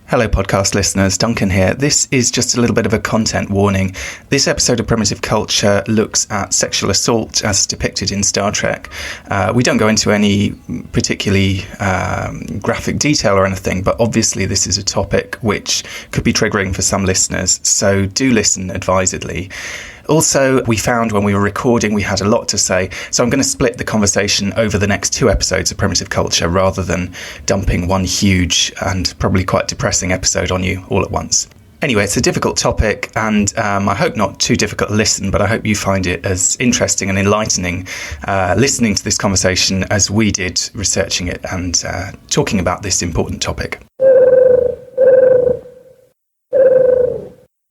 Hello podcast listeners, Duncan here. This is just a little bit of a content warning. This episode of Primitive Culture looks at sexual assault as depicted in Star Trek. We don't go into any particularly graphic detail or anything, but obviously this is a topic which could be triggering for some listeners, so do listen advisedly. Also, we found when we were recording we had a lot to say, so I'm going to split the conversation over the next 2 episodes of Primitive Culture rather than dumping one huge and probably quite depressing episode on you all at once. Anyway, it's a difficult topic and I hope not too difficult to listen, but I hope you find it as interesting and enlightening listening to this conversation as we did researching it and talking about this important topic.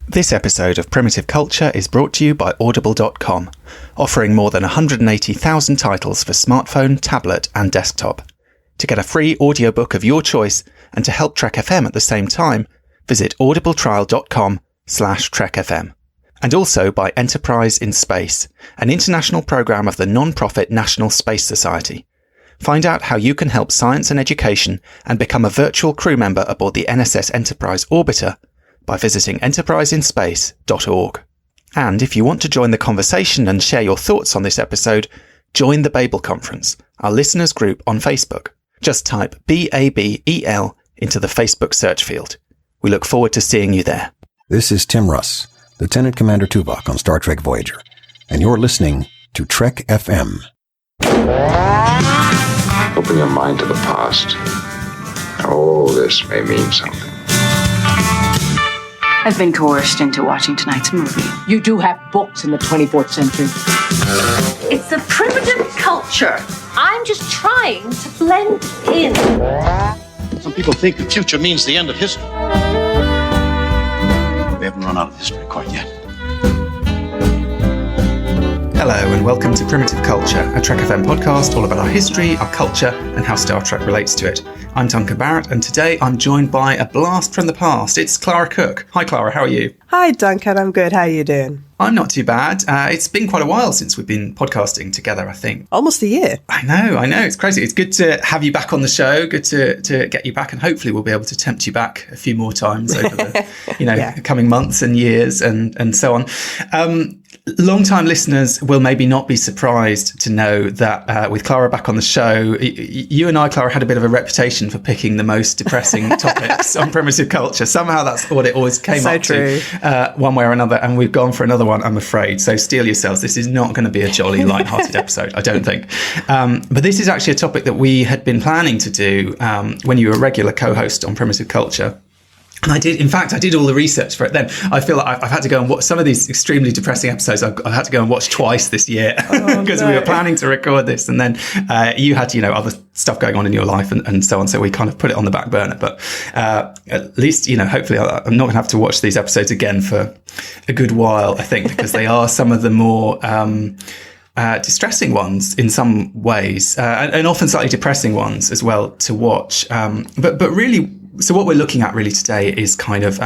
This episode of Primitive Culture is brought to you by Audible.com, offering more than 180,000 titles for smartphone, tablet and desktop. To get a free audiobook of your choice and to help Trek FM at the same time, visit audibletrial.com/trekfm. And also by Enterprise in Space, an international program of the non-profit National Space Society. Find out how you can help science and education and become a virtual crew member aboard the NSS Enterprise Orbiter by visiting enterpriseinspace.org. And if you want to join the conversation and share your thoughts on this episode, join the Babel Conference, our listeners group on Facebook. Just type BABEL into the Facebook search field. We look forward to seeing you there. This is Tim Russ, Lieutenant Commander Tuvok on Star Trek Voyager, and you're listening to Trek FM. Open your mind to the past. Oh, this may mean something. I've been coerced into watching tonight's movie. You do have books in the 24th century. It's a primitive culture. I'm just trying to blend in. Some people think the future means the end of history. We haven't run out of history quite yet. Hello and welcome to Primitive Culture, a Trek FM podcast all about our history, our culture and how Star Trek relates to it. I'm Duncan Barrett and today I'm joined by a blast from the past. It's Clara Cook. Hi Clara, how are you? Hi Duncan, I'm good. How are you doing? I'm not too bad. It's been quite a while since we've been podcasting together, I think. Almost a year. I know. It's crazy. It's good to have you back on the show. Good to get you back, and hopefully we'll be able to tempt you back a few more times over the coming months and years and so on. Long-time listeners will maybe not be surprised to know that with Clara back on the show, you and I, Clara, had a bit of a reputation for picking the most depressing topics on Primitive Culture. Somehow that's what it always came up to, one way or another, and we've gone for another one, I'm afraid. So steel yourselves. This is not going to be a jolly, light-hearted episode, I don't think. But this is actually a topic that we had been planning to do when you were a regular co-host on Primitive Culture. And I did all the research for it then. I feel like I've had to go and watch some of these extremely depressing episodes. I've had to go and watch twice this year because we were planning to record this. And then you had, other stuff going on in your life and so on. So we kind of put it on the back burner. But at least, hopefully I'm not going to have to watch these episodes again for a good while, I think, because they are some of the more distressing ones in some ways and often slightly depressing ones as well to watch. But really, so what we're looking at really today is kind of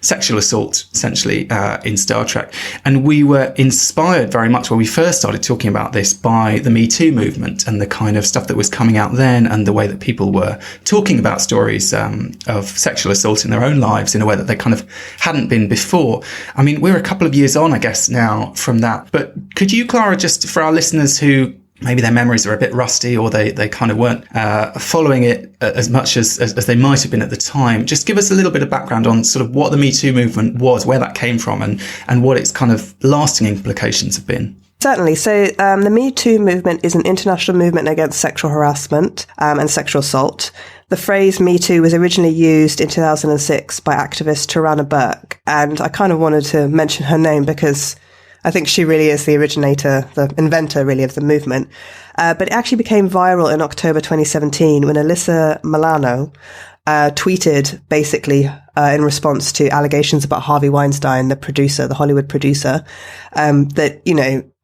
sexual assault, essentially, in Star Trek. And we were inspired very much when we first started talking about this by the Me Too movement and the kind of stuff that was coming out then and the way that people were talking about stories of sexual assault in their own lives in a way that they kind of hadn't been before. I mean, we're a couple of years on, I guess, now from that. But could you, Clara, just for our listeners who maybe their memories are a bit rusty or they kind of weren't following it as much as they might have been at the time, just give us a little bit of background on sort of what the Me Too movement was, where that came from and what its kind of lasting implications have been. Certainly. So the Me Too movement is an international movement against sexual harassment and sexual assault. The phrase Me Too was originally used in 2006 by activist Tarana Burke. And I kind of wanted to mention her name because I think she really is the originator, the inventor really of the movement. But it actually became viral in October 2017 when Alyssa Milano tweeted basically in response to allegations about Harvey Weinstein, the producer, the Hollywood producer, that,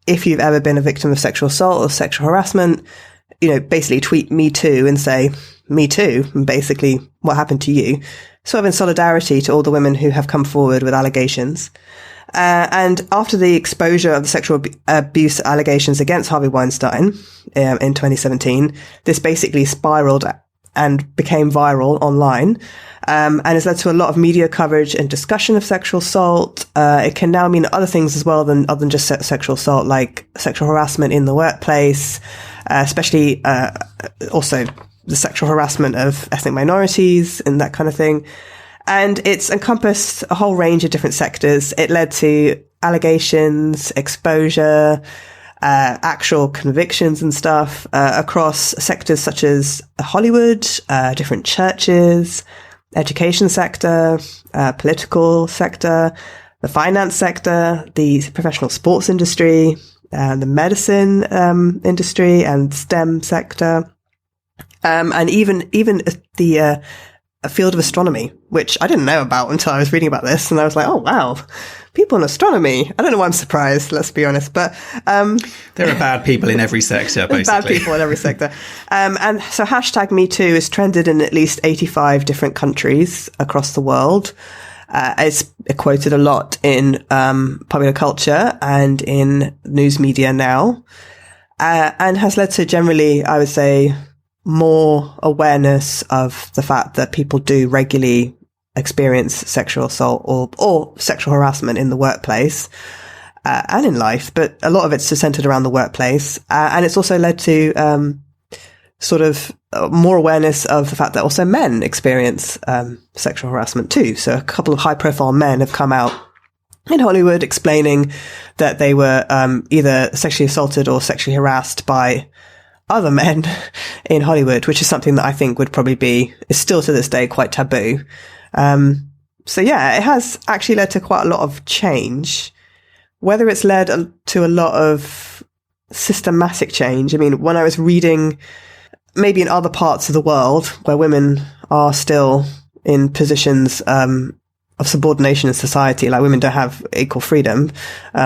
if you've ever been a victim of sexual assault or sexual harassment, basically tweet Me Too and say, me too, and basically what happened to you, sort of in solidarity to all the women who have come forward with allegations. And after the exposure of the sexual abuse allegations against Harvey Weinstein in 2017, this basically spiraled and became viral online. and has led to a lot of media coverage and discussion of sexual assault. It can now mean other things as well other than just sexual assault, like sexual harassment in the workplace, especially also the sexual harassment of ethnic minorities and that kind of thing. And it's encompassed a whole range of different sectors. It led to allegations, exposure, actual convictions and stuff across sectors such as Hollywood, different churches, education sector, political sector, the finance sector, the professional sports industry, the medicine industry and STEM sector, and even the field of astronomy, which I didn't know about until I was reading about this, and I was like, oh wow, people in astronomy. I don't know why I'm surprised, let's be honest, but there are bad people in every sector, basically. Bad people in every sector. And so hashtag Me Too is trended in at least 85 different countries across the world. It's quoted a lot in popular culture and in news media now, and has led to generally, I would say, more awareness of the fact that people do regularly experience sexual assault or sexual harassment in the workplace and in life, but a lot of it's centered around the workplace. And it's also led to sort of more awareness of the fact that also men experience sexual harassment too. So a couple of high-profile men have come out in Hollywood explaining that they were either sexually assaulted or sexually harassed by other men in Hollywood, which is something that I think is still to this day quite taboo. So yeah, it has actually led to quite a lot of change. Whether it's led to a lot of systematic change, I mean, when I was reading maybe in other parts of the world where women are still in positions of subordination in society, like women don't have equal freedom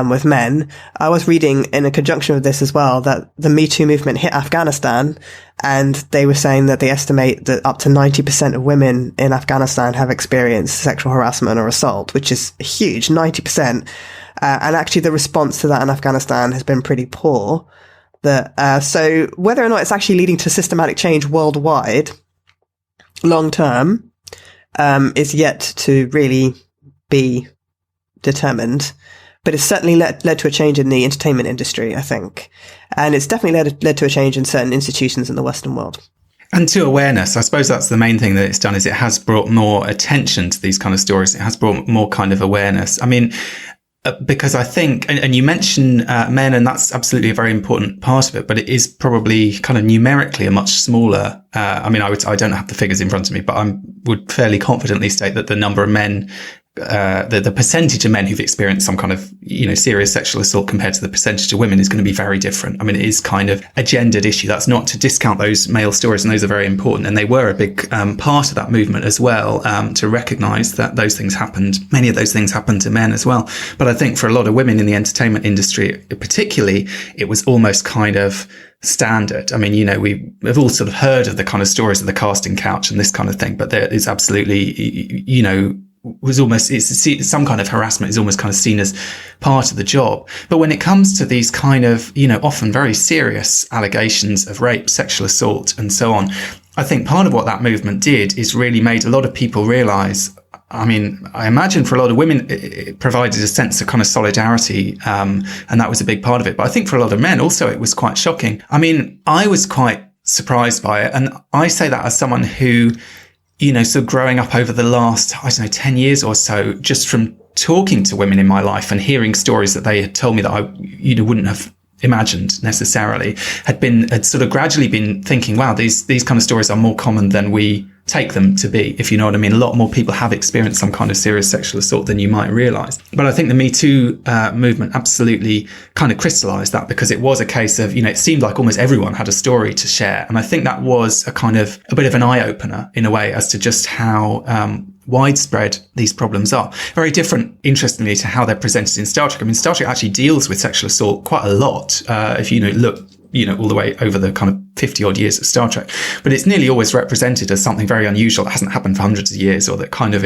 with men. I was reading in a conjunction with this as well that the Me Too movement hit Afghanistan, and they were saying that they estimate that up to 90% of women in Afghanistan have experienced sexual harassment or assault, which is huge, 90%. And actually the response to that in Afghanistan has been pretty poor. So whether or not it's actually leading to systematic change worldwide, long term, is yet to really be determined, but it's certainly led to a change in the entertainment industry, I think. And it's definitely led to a change in certain institutions in the Western world. And to awareness, I suppose that's the main thing that it's done, is it has brought more attention to these kind of stories. It has brought more kind of awareness. I mean, because I think, and you mention men, and that's absolutely a very important part of it, but it is probably kind of numerically a much smaller. I mean, I don't have the figures in front of me, but I would fairly confidently state that the number of men, the percentage of men who've experienced some kind of, serious sexual assault compared to the percentage of women is going to be very different. I mean, it is kind of a gendered issue. That's not to discount those male stories, and those are very important. And they were a big part of that movement as well, to recognize that those things happened. Many of those things happened to men as well. But I think for a lot of women in the entertainment industry, particularly, it was almost kind of standard. I mean, we've all sort of heard of the kind of stories of the casting couch and this kind of thing, but there is absolutely, some kind of harassment is almost kind of seen as part of the job. But when it comes to these kind of, often very serious allegations of rape, sexual assault, and so on, I think part of what that movement did is really made a lot of people realize, I mean, I imagine for a lot of women, it provided a sense of kind of solidarity, and that was a big part of it. But I think for a lot of men also, it was quite shocking. I mean, I was quite surprised by it. And I say that as someone who, sort of growing up over the last, 10 years or so, just from talking to women in my life and hearing stories that they had told me that I, wouldn't have imagined necessarily, had sort of gradually been thinking, wow, these kind of stories are more common than we take them to be, if you know what I mean. A lot more people have experienced some kind of serious sexual assault than you might realize. But I think the Me Too movement absolutely kind of crystallized that, because it was a case of, it seemed like almost everyone had a story to share. And I think that was a bit of an eye opener in a way as to just how widespread these problems are. Very different, interestingly, to how they're presented in Star Trek. I mean, Star Trek actually deals with sexual assault quite a lot. If you look all the way over the kind of 50 odd years of Star Trek, but it's nearly always represented as something very unusual that hasn't happened for hundreds of years, or that kind of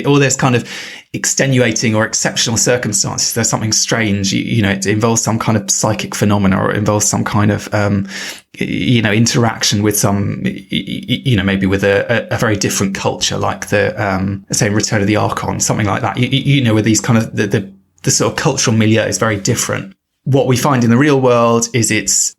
or there's kind of extenuating or exceptional circumstances. There's something strange, it involves some kind of psychic phenomena, or it involves some kind of, interaction with some, maybe with a very different culture, like the, say, Return of the Archon, something like that, where these kind of, the sort of cultural milieu is very different. What we find in the real world is it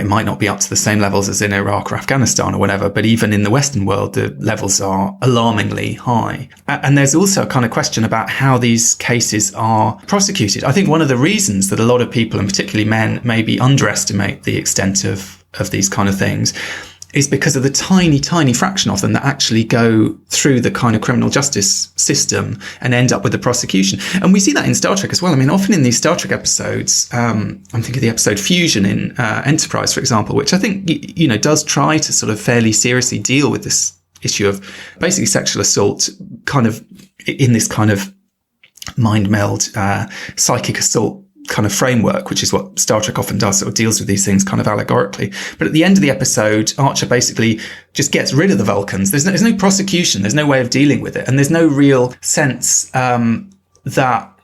might not be up to the same levels as in Iraq or Afghanistan or whatever, but even in the Western world, the levels are alarmingly high. And there's also a kind of question about how these cases are prosecuted. I think one of the reasons that a lot of people, and particularly men, maybe underestimate the extent of these kind of things is because of the tiny, tiny fraction of them that actually go through the kind of criminal justice system and end up with the prosecution. And we see that in Star Trek as well. I mean, often in these Star Trek episodes, I'm thinking of the episode Fusion in Enterprise, for example, which I think, does try to sort of fairly seriously deal with this issue of basically sexual assault kind of in this kind of mind meld, psychic assault kind of framework, which is what Star Trek often does, sort of deals with these things kind of allegorically. But at the end of the episode, Archer basically just gets rid of the Vulcans. There's no prosecution. There's no way of dealing with it. And there's no real sense that,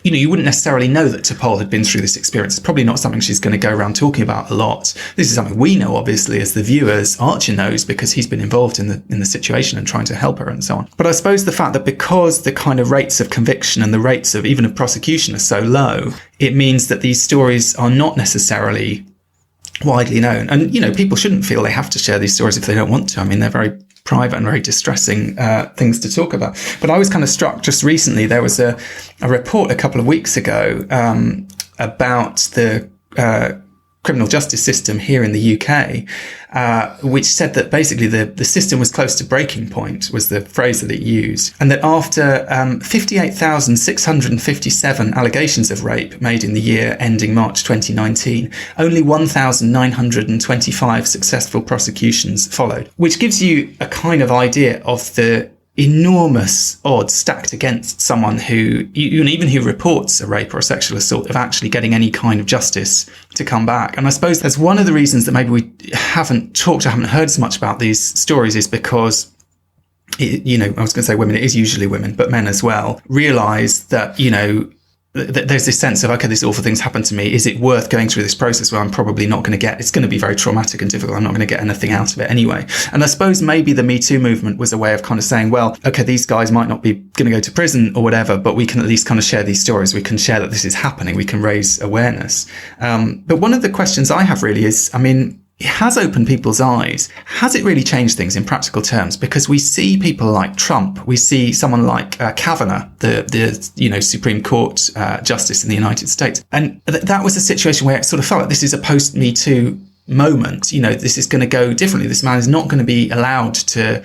you wouldn't necessarily know that T'Pol had been through this experience. It's probably not something she's going to go around talking about a lot. This is something we know, obviously, as the viewers. Archer knows because he's been involved in the situation and trying to help her and so on. But I suppose the fact that because the kind of rates of conviction and the rates of even of prosecution are so low, it means that these stories are not necessarily widely known. And, people shouldn't feel they have to share these stories if they don't want to. I mean, they're very private and very distressing things to talk about. But I was kind of struck just recently. There was a report a couple of weeks ago about the criminal justice system here in the UK, which said that basically the system was close to breaking point, was the phrase that it used. And that after 58,657 allegations of rape made in the year ending March 2019, only 1,925 successful prosecutions followed, which gives you a kind of idea of the enormous odds stacked against someone who, even who reports a rape or a sexual assault, of actually getting any kind of justice to come back. And I suppose that's one of the reasons that maybe we haven't heard as much about these stories, is because, I was going to say women, it is usually women, but men as well, realise that, there's this sense of, okay, this awful thing's happened to me. Is it worth going through this process where I'm probably not going to get, it's going to be very traumatic and difficult. I'm not going to get anything out of it anyway. And I suppose maybe the Me Too movement was a way of kind of saying, well, okay, these guys might not be going to go to prison or whatever, but we can at least kind of share these stories. We can share that this is happening. We can raise awareness. But one of the questions I have really is, it has opened people's eyes. Has it really changed things in practical terms? Because we see people like Trump, we see someone like Kavanaugh, the Supreme Court justice in the United States, and that was a situation where it sort of felt like this is a post-Me Too moment. This is going to go differently. This man is not going to be allowed to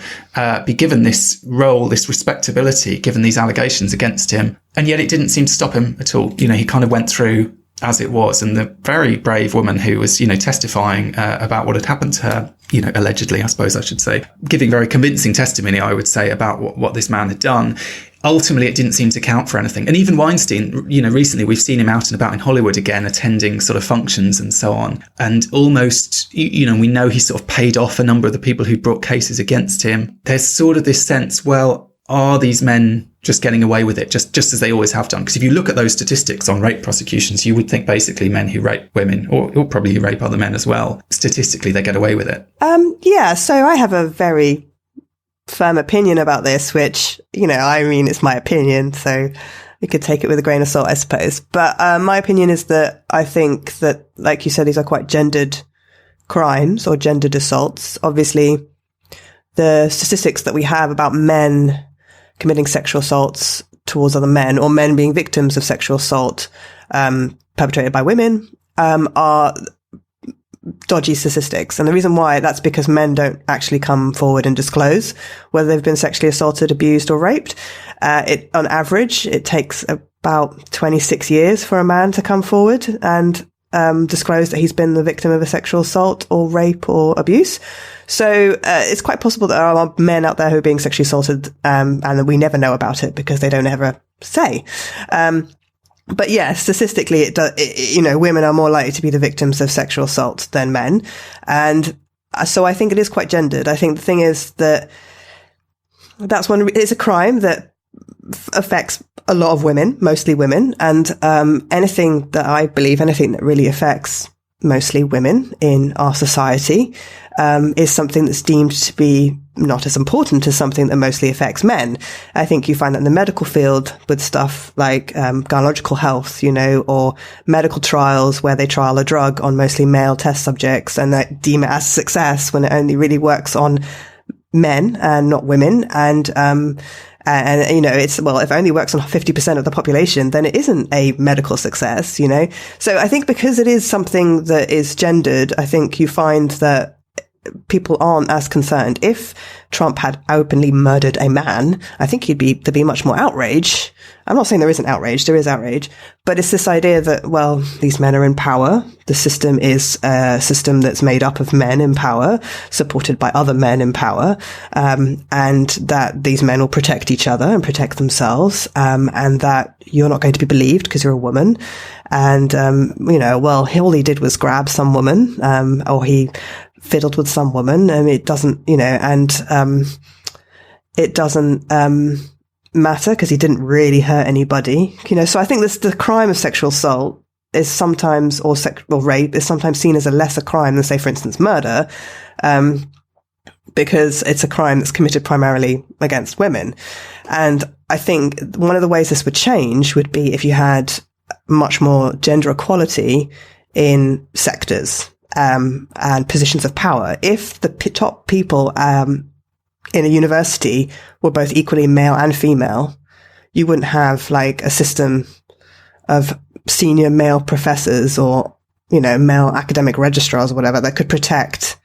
be given this role, this respectability, given these allegations against him, and yet it didn't seem to stop him at all. He kind of went through as it was. And the very brave woman who was, testifying about what had happened to her, allegedly, I suppose I should say, giving very convincing testimony, I would say, about what this man had done. Ultimately, it didn't seem to count for anything. And even Weinstein, recently we've seen him out and about in Hollywood again, attending sort of functions and so on. And almost, we know he sort of paid off a number of the people who brought cases against him. There's sort of this sense, well, are these men just getting away with it, just as they always have done? Because if you look at those statistics on rape prosecutions, you would think basically men who rape women, or probably who rape other men as well, statistically they get away with it. So I have a very firm opinion about this, which, it's my opinion, so you could take it with a grain of salt, I suppose. But my opinion is that I think that, like you said, these are quite gendered crimes or gendered assaults. Obviously, the statistics that we have about men committing sexual assaults towards other men, or men being victims of sexual assault perpetrated by women, are dodgy statistics. And the reason why, that's because men don't actually come forward and disclose whether they've been sexually assaulted, abused, or raped. On average, it takes about 26 years for a man to come forward and disclose that he's been the victim of a sexual assault or rape or abuse. So it's quite possible that there are men out there who are being sexually assaulted and we never know about it because they don't ever say. But yeah, statistically, women are more likely to be the victims of sexual assault than men. And so I think it is quite gendered. I think the thing is that it's a crime that affects a lot of women, mostly women. And anything that really affects mostly women in our society is something that's deemed to be not as important as something that mostly affects men. I think you find that in the medical field with stuff like gynecological health, or medical trials where they trial a drug on mostly male test subjects and they deem it as success when it only really works on men and not women. And if it only works on 50% of the population, then it isn't a medical success, So I think because it is something that is gendered, I think you find that people aren't as concerned. If Trump had openly murdered a man, I think there'd be much more outrage. I'm not saying there isn't outrage. There is outrage. But it's this idea that, well, these men are in power. The system is a system that's made up of men in power, supported by other men in power, and that these men will protect each other and protect themselves, and that you're not going to be believed because you're a woman. And, all he did was grab some woman, or he fiddled with some woman, and it doesn't, it doesn't matter because he didn't really hurt anybody, So I think the crime of sexual assault is sometimes, or rape is sometimes seen as a lesser crime than, say, for instance, murder, because it's a crime that's committed primarily against women. And I think one of the ways this would change would be if you had much more gender equality in sectors and positions of power. If the top people in a university were both equally male and female, you wouldn't have like a system of senior male professors or, male academic registrars or whatever that could protect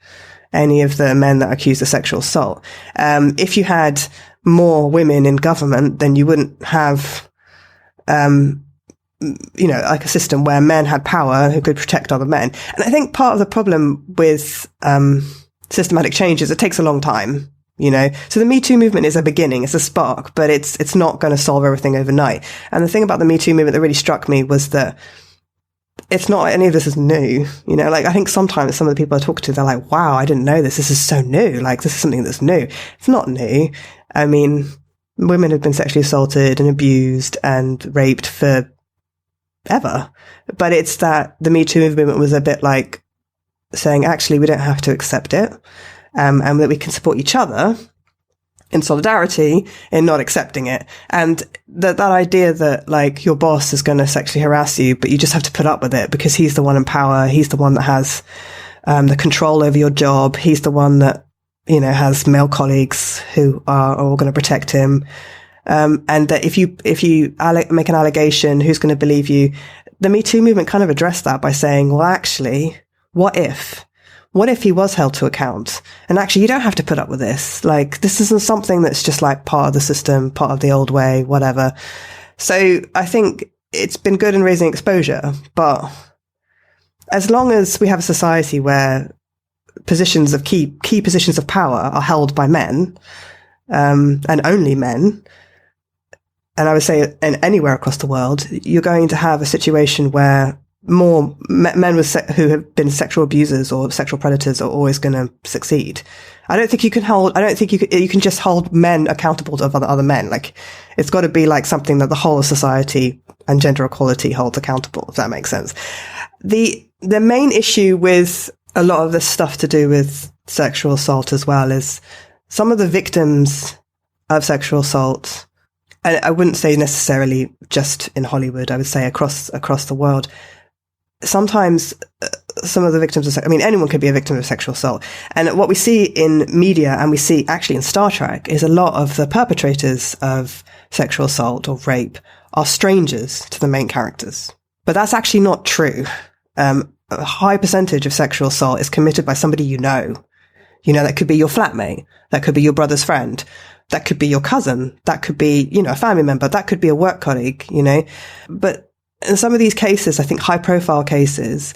any of the men that are accused of sexual assault. If you had more women in government, then you wouldn't have, like a system where men had power who could protect other men. And I think part of the problem with systematic change is it takes a long time. So the Me Too movement is a beginning, it's a spark, but it's not going to solve everything overnight. And the thing about the Me Too movement that really struck me was that it's not any of this is new. I think sometimes some of the people I talk to, they're like, wow, I didn't know this. This is so new. Like, this is something that's new. It's not new. I mean, women have been sexually assaulted and abused and raped for ever. But it's that the Me Too movement was a bit like saying, actually, we don't have to accept it. And that we can support each other in solidarity in not accepting it. And that idea that like your boss is going to sexually harass you, but you just have to put up with it because he's the one in power. He's the one that has the control over your job. He's the one that, has male colleagues who are all going to protect him. And that if you make an allegation, who's going to believe you? The Me Too movement kind of addressed that by saying, well, actually, what if he was held to account? And actually, you don't have to put up with this. Like, this isn't something that's just like part of the system, part of the old way, whatever. So I think it's been good in raising exposure, but as long as we have a society where positions of key positions of power are held by men, and only men, and I would say anywhere across the world, you're going to have a situation where more men who have been sexual abusers or sexual predators are always going to succeed. I don't think you can just hold men accountable to other men. Like, it's got to be like something that the whole of society and gender equality holds accountable, if that makes sense. The main issue with a lot of this stuff to do with sexual assault as well is some of the victims of sexual assault, and I wouldn't say necessarily just in Hollywood, I would say across the world. Sometimes some of the victims of anyone could be a victim of sexual assault. And what we see in media, and we see actually in Star Trek, is a lot of the perpetrators of sexual assault or rape are strangers to the main characters. But that's actually not true. A high percentage of sexual assault is committed by somebody you know. That could be your flatmate. That could be your brother's friend. That could be your cousin. That could be, a family member. That could be a work colleague, But in some of these cases, I think high profile cases,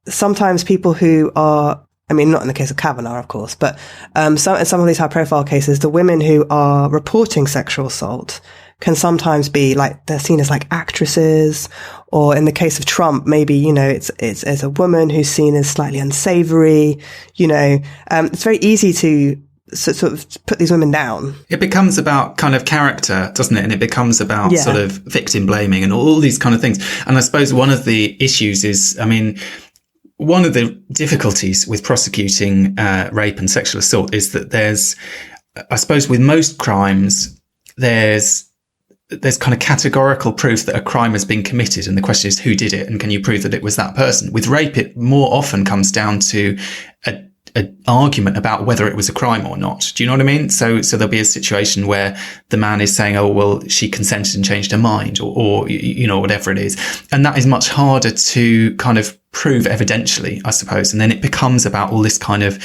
sometimes people who are, not in the case of Kavanaugh, of course, but in some of these high profile cases, the women who are reporting sexual assault can sometimes be like, they're seen as like actresses, or in the case of Trump, maybe, you know, it's a woman who's seen as slightly unsavory, you know, it's very easy to sort of put these women down. It becomes about kind of character, doesn't it? And it becomes about sort of victim blaming and all these kind of things. And I suppose one of the issues is, I mean, one of the difficulties with prosecuting rape and sexual assault is that there's, I suppose with most crimes, there's kind of categorical proof that a crime has been committed. And the question is, who did it? And can you prove that it was that person? With rape, it more often comes down to an argument about whether it was a crime or not. Do you know what I mean? So there'll be a situation where the man is saying, oh, well, she consented and changed her mind, or, you know, whatever it is. And that is much harder to kind of prove evidentially, I suppose. And then it becomes about all this kind of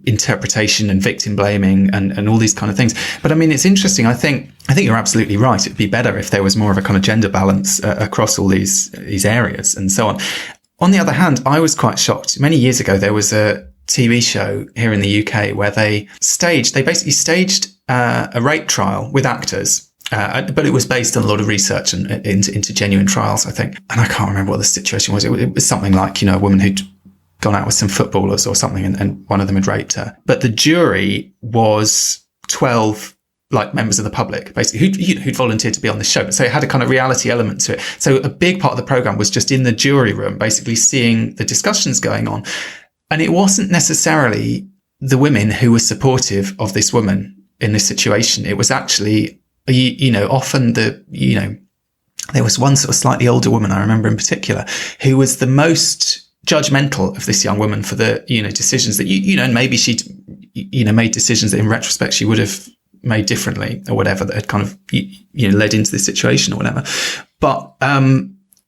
interpretation and victim blaming and all these kind of things. But I mean, it's interesting. I think you're absolutely right. It'd be better if there was more of a kind of gender balance across all these areas and so on. On the other hand, I was quite shocked. Many years ago, there was a TV show here in the UK where they basically staged a rape trial with actors, but it was based on a lot of research and into genuine trials, I think. And I can't remember what the situation was. It was something like, you know, a woman who'd gone out with some footballers or something, and one of them had raped her. But the jury was 12 like members of the public, basically, who'd volunteered to be on the show. So it had a kind of reality element to it. So a big part of the program was just in the jury room, basically seeing the discussions going on. And it wasn't necessarily the women who were supportive of this woman in this situation. It was actually, you know, often there was one sort of slightly older woman, I remember in particular, who was the most judgmental of this young woman for the, you know, decisions that, you know, and maybe she'd, you know, made decisions that in retrospect she would have made differently or whatever, that had kind of, you know, led into this situation or whatever. But,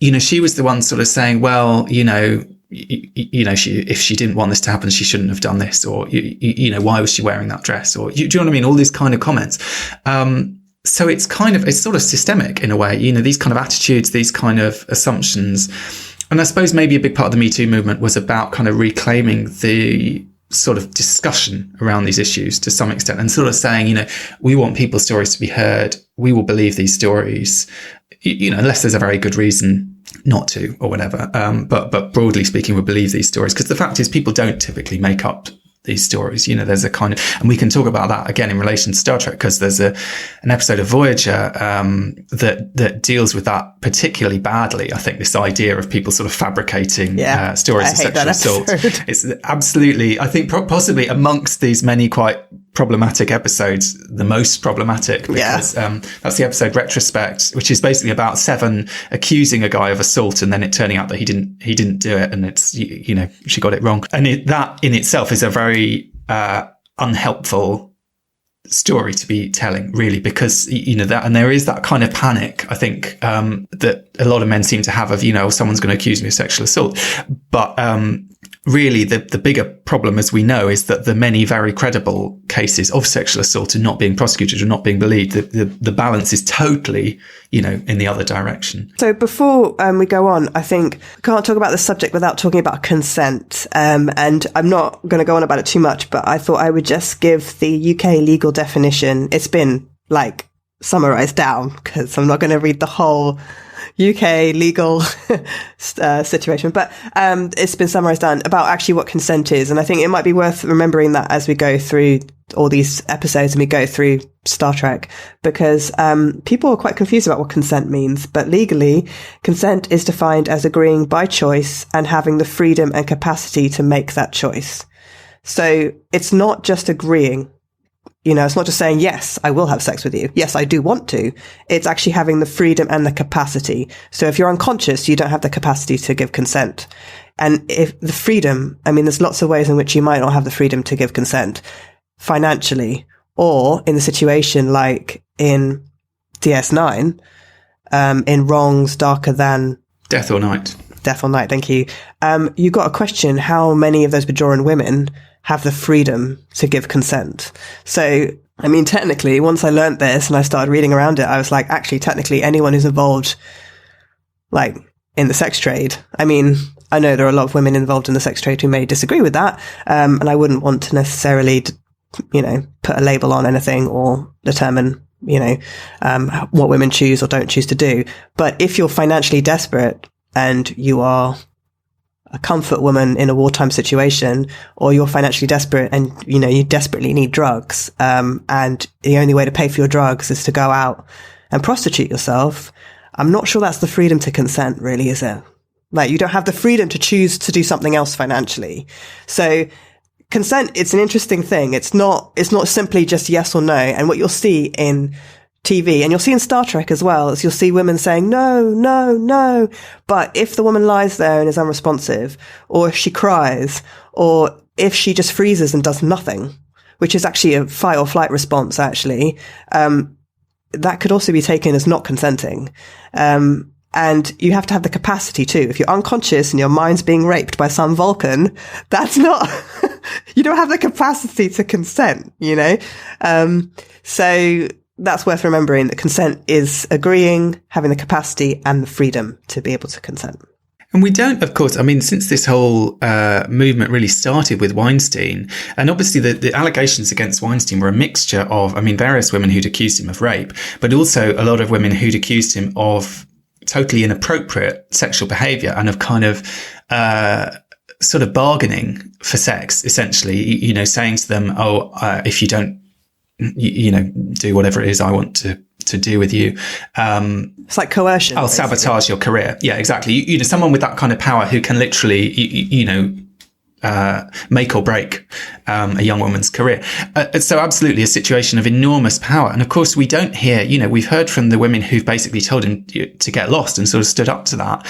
you know, she was the one sort of saying, well, you know, if she didn't want this to happen, she shouldn't have done this, or, you know, why was she wearing that dress? Or, do you know what I mean? All these kind of comments. So it's sort of systemic in a way, you know, these kind of attitudes, these kind of assumptions. And I suppose maybe a big part of the Me Too movement was about kind of reclaiming the sort of discussion around these issues to some extent, and sort of saying, you know, we want people's stories to be heard. We will believe these stories, you know, unless there's a very good reason not to or whatever. But broadly speaking, we believe these stories, because the fact is people don't typically make up these stories. You know, there's a kind of, and we can talk about that again in relation to Star Trek, because there's an episode of Voyager that deals with that particularly badly. I think this idea of people sort of fabricating stories of sexual assault. It's absolutely, I think possibly amongst these many quite problematic episodes, the most problematic, because that's the episode Retrospect, which is basically about Seven accusing a guy of assault and then it turning out that he didn't do it, and it's, you know, she got it wrong. And that in itself is a very unhelpful story to be telling, really, because, you know, that, and there is that kind of panic, I think, that a lot of men seem to have of, you know, someone's going to accuse me of sexual assault. But really, the bigger problem, as we know, is that the many very credible cases of sexual assault are not being prosecuted or not being believed. The balance is totally, you know, in the other direction. So before we go on, I think we can't talk about this subject without talking about consent. And I'm not going to go on about it too much, but I thought I would just give the UK legal definition. It's been like summarized down, because I'm not going to read the whole UK legal situation, but it's been summarized down about actually what consent is. And I think it might be worth remembering that as we go through all these episodes and we go through Star Trek, because people are quite confused about what consent means. But legally, consent is defined as agreeing by choice and having the freedom and capacity to make that choice. So it's not just agreeing. You know, it's not just saying, yes, I will have sex with you. Yes, I do want to. It's actually having the freedom and the capacity. So if you're unconscious, you don't have the capacity to give consent. And if the freedom, I mean, there's lots of ways in which you might not have the freedom to give consent financially, or in the situation like in DS9, in Wrongs Darker Than Death or Night. Death or Night, thank you. You got a question, how many of those Bajoran women have the freedom to give consent? So, I mean, technically, once I learned this and I started reading around it, I was like, actually, technically, anyone who's involved, like, in the sex trade. I mean, I know there are a lot of women involved in the sex trade who may disagree with that, and I wouldn't want to necessarily, you know, put a label on anything or determine what women choose or don't choose to do. But if you're financially desperate and you are a comfort woman in a wartime situation, or you're financially desperate and, you desperately need drugs, and the only way to pay for your drugs is to go out and prostitute yourself, I'm not sure that's the freedom to consent, really, is it? Like, you don't have the freedom to choose to do something else financially. So consent, it's an interesting thing. It's not simply just yes or no. And what you'll see in TV, and you'll see in Star Trek as well, is you'll see women saying, no, no, no. But if the woman lies there and is unresponsive, or if she cries, or if she just freezes and does nothing, which is actually a fight or flight response, actually, that could also be taken as not consenting. And you have to have the capacity too. If you're unconscious and your mind's being raped by some Vulcan, that's not, you don't have the capacity to consent, So that's worth remembering, that consent is agreeing, having the capacity and the freedom to be able to consent. And we don't, of course, since this whole movement really started with Weinstein, and obviously the allegations against Weinstein were a mixture of, various women who'd accused him of rape, but also a lot of women who'd accused him of totally inappropriate sexual behavior and of kind of sort of bargaining for sex, essentially, saying to them, if you don't, do whatever it is I want to do with you. It's like coercion. I'll sabotage your career. Yeah, exactly. Someone with that kind of power who can literally, make or break a young woman's career. So absolutely a situation of enormous power. And of course, we don't hear, we've heard from the women who've basically told him to get lost and sort of stood up to that.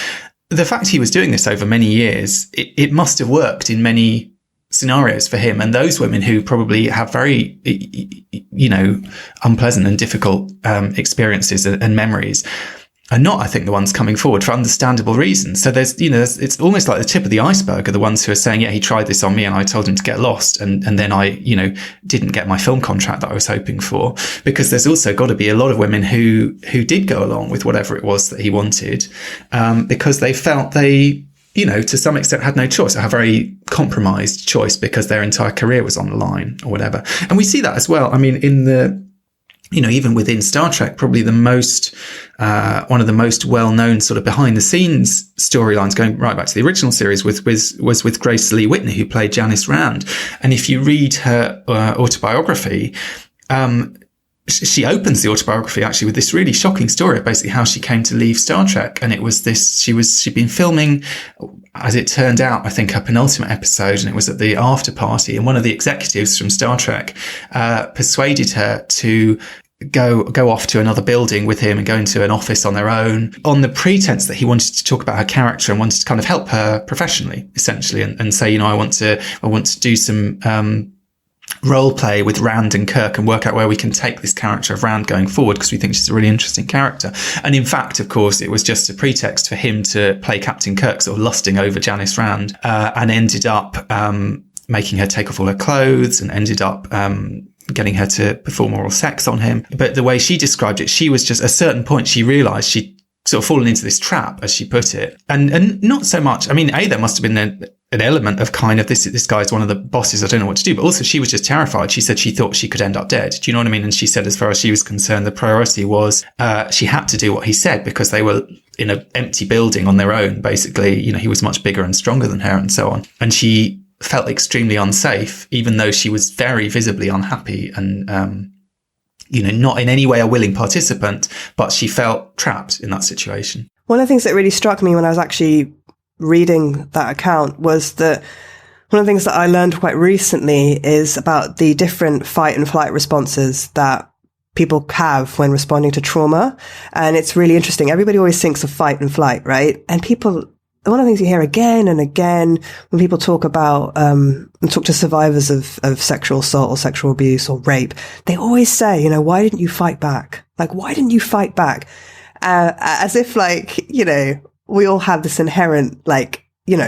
The fact he was doing this over many years, it must have worked in many scenarios for him. And those women who probably have very, unpleasant and difficult experiences and memories are not, I think, the ones coming forward for understandable reasons. So there's, it's almost like the tip of the iceberg are the ones who are saying, yeah, he tried this on me and I told him to get lost. And then I, didn't get my film contract that I was hoping for, because there's also got to be a lot of women who did go along with whatever it was that he wanted, because they felt they, to some extent had no choice, a very compromised choice, because their entire career was on the line or whatever. And we see that as well. In the, even within Star Trek, probably the most, one of the most well-known sort of behind the scenes storylines going right back to the original series was with Grace Lee Whitney, who played Janice Rand. And if you read her autobiography, she opens the autobiography actually with this really shocking story of basically how she came to leave Star Trek. And it was this, she'd been filming, as it turned out, I think her penultimate episode, and it was at the after party. And one of the executives from Star Trek, persuaded her to go off to another building with him and go into an office on their own, on the pretense that he wanted to talk about her character and wanted to kind of help her professionally, essentially, and say, I want to do some, role play with Rand and Kirk and work out where we can take this character of Rand going forward, because we think she's a really interesting character. And in fact, of course, it was just a pretext for him to play Captain Kirk, sort of lusting over Janice Rand, and ended up making her take off all her clothes, and ended up getting her to perform oral sex on him. But the way she described it, she was just, at a certain point, she realised she'd sort of fallen into this trap, as she put it. And not so much, there must have been an element of kind of this guy's one of the bosses, I don't know what to do. But also she was just terrified. She said she thought she could end up dead. Do you know what I mean? And she said, as far as she was concerned, the priority was, she had to do what he said, because they were in an empty building on their own, basically. He was much bigger and stronger than her and so on. And she felt extremely unsafe, even though she was very visibly unhappy and, not in any way a willing participant, but she felt trapped in that situation. One of the things that really struck me when I was actually reading that account was that one of the things that I learned quite recently is about the different fight and flight responses that people have when responding to trauma. And it's really interesting. Everybody always thinks of fight and flight, right? And one of the things you hear again and again when people talk about, talk to survivors of sexual assault or sexual abuse or rape, they always say, why didn't you fight back? Like, why didn't you fight back? As if we all have this inherent,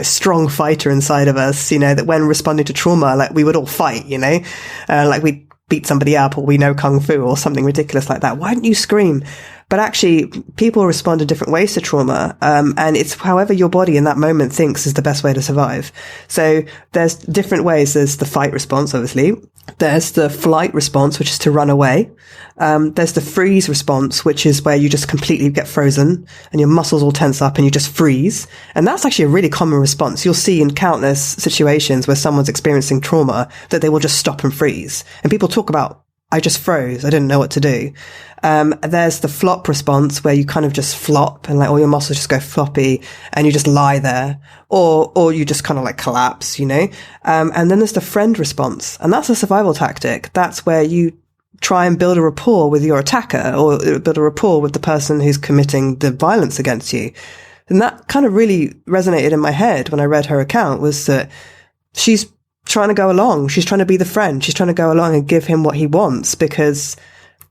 strong fighter inside of us, that when responding to trauma, we would all fight, we'd beat somebody up, or we know kung fu or something ridiculous like that. Why didn't you scream? But actually, people respond in different ways to trauma. And it's however your body in that moment thinks is the best way to survive. So there's different ways. There's the fight response, obviously. There's the flight response, which is to run away. There's the freeze response, which is where you just completely get frozen and your muscles all tense up and you just freeze. And that's actually a really common response. You'll see in countless situations where someone's experiencing trauma that they will just stop and freeze. And people talk about, I just froze. I didn't know what to do. There's the flop response where you kind of just flop and like all your muscles just go floppy and you just lie there or you just kind of like collapse, you know? And then there's the friend response, and that's a survival tactic. That's where you try and build a rapport with your attacker or build a rapport with the person who's committing the violence against you. And that kind of really resonated in my head when I read her account, was that she's trying to go along. She's trying to be the friend. She's trying to go along and give him what he wants because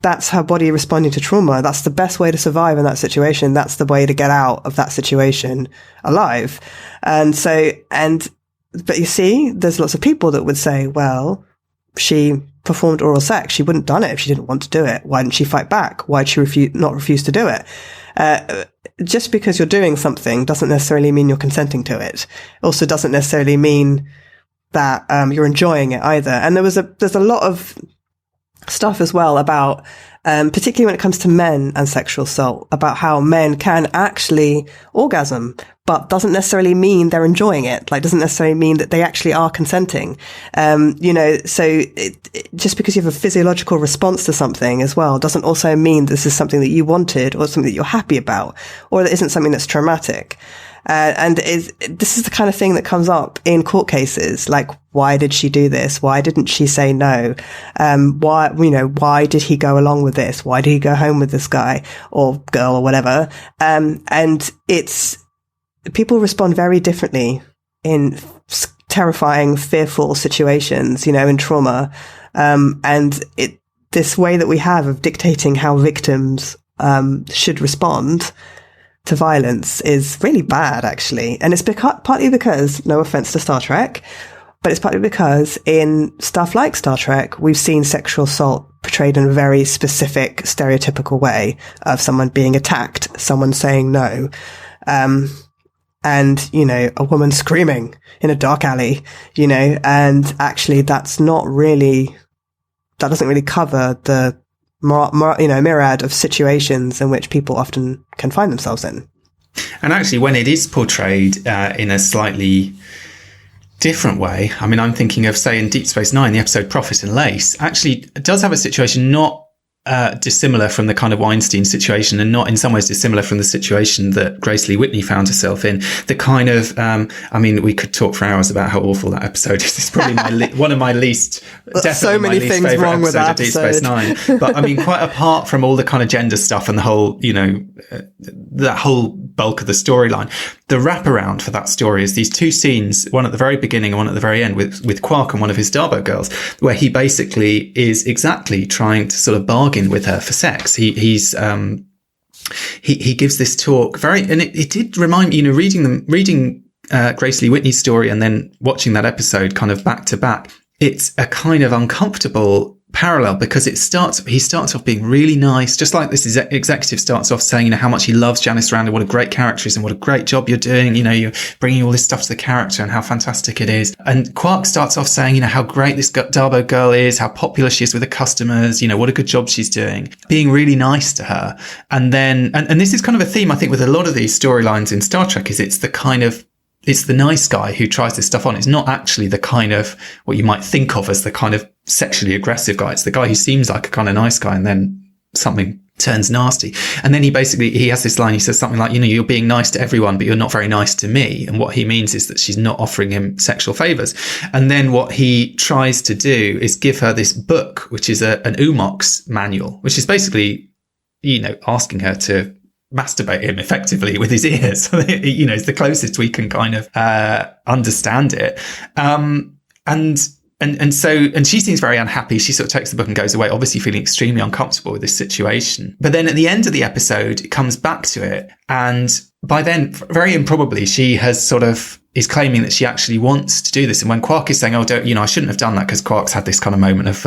that's her body responding to trauma. That's the best way to survive in that situation. That's the way to get out of that situation alive. But you see, there's lots of people that would say, well, she performed oral sex. She wouldn't have done it if she didn't want to do it. Why didn't she fight back? Why'd she not refuse to do it? Just because you're doing something doesn't necessarily mean you're consenting to it. Also doesn't necessarily mean that you're enjoying it either. And there's a lot of stuff as well about, particularly when it comes to men and sexual assault, about how men can actually orgasm, but doesn't necessarily mean they're enjoying it. Like, doesn't necessarily mean that they actually are consenting. So just because you have a physiological response to something as well doesn't also mean this is something that you wanted or something that you're happy about, or that isn't something that's traumatic. This is the kind of thing that comes up in court cases. Like, why did she do this? Why didn't she say no? Why did he go along with this? Why did he go home with this guy or girl or whatever? And people respond very differently in terrifying, fearful situations, in trauma. This way that we have of dictating how victims, should respond to violence is really bad, actually. And it's partly because, no offense to Star Trek, but it's partly because in stuff like Star Trek, we've seen sexual assault portrayed in a very specific, stereotypical way of someone being attacked, someone saying no, and, a woman screaming in a dark alley, and actually that doesn't really cover the myriad of situations in which people often can find themselves in. And actually, when it is portrayed in a slightly different way, I mean, I'm thinking of, say, in Deep Space Nine, the episode Profit and Lace, actually does have a situation not dissimilar from the kind of Weinstein situation, and not in some ways dissimilar from the situation that Grace Lee Whitney found herself in. The kind of, we could talk for hours about how awful that episode is. It's probably one of my least, definitely so many my least things favourite wrong with episode that of Deep Space Nine. But I mean, quite apart from all the kind of gender stuff and the whole, that whole bulk of the storyline, the wraparound for that story is these two scenes, one at the very beginning and one at the very end with Quark and one of his Darbo girls, where he basically is exactly trying to sort of bargain with her for sex. He gives this talk and it did remind me, reading Grace Lee Whitney's story and then watching that episode kind of back to back. It's a kind of uncomfortable parallel because he starts off being really nice, just like this executive starts off saying, how much he loves Janice Rand and what a great character is and what a great job you're doing. You're bringing all this stuff to the character and how fantastic it is. And Quark starts off saying, how great this Darbo girl is, how popular she is with the customers, what a good job she's doing, being really nice to her. And then, and this is kind of a theme, I think, with a lot of these storylines in Star Trek, is it's the nice guy who tries this stuff on. It's not actually the kind of what you might think of as the kind of sexually aggressive guy. It's the guy who seems like a kind of nice guy and then something turns nasty. And then he has this line, he says something like, you're being nice to everyone, but you're not very nice to me. And what he means is that she's not offering him sexual favors. And then what he tries to do is give her this book, which is an UMOX manual, which is basically, asking her to masturbate him effectively with his ears. It's the closest we can kind of understand it. And she seems very unhappy. She sort of takes the book and goes away, obviously feeling extremely uncomfortable with this situation. But then at the end of the episode, it comes back to it. And by then, very improbably, she has is claiming that she actually wants to do this. And when Quark is saying, I shouldn't have done that, because Quark's had this kind of moment of,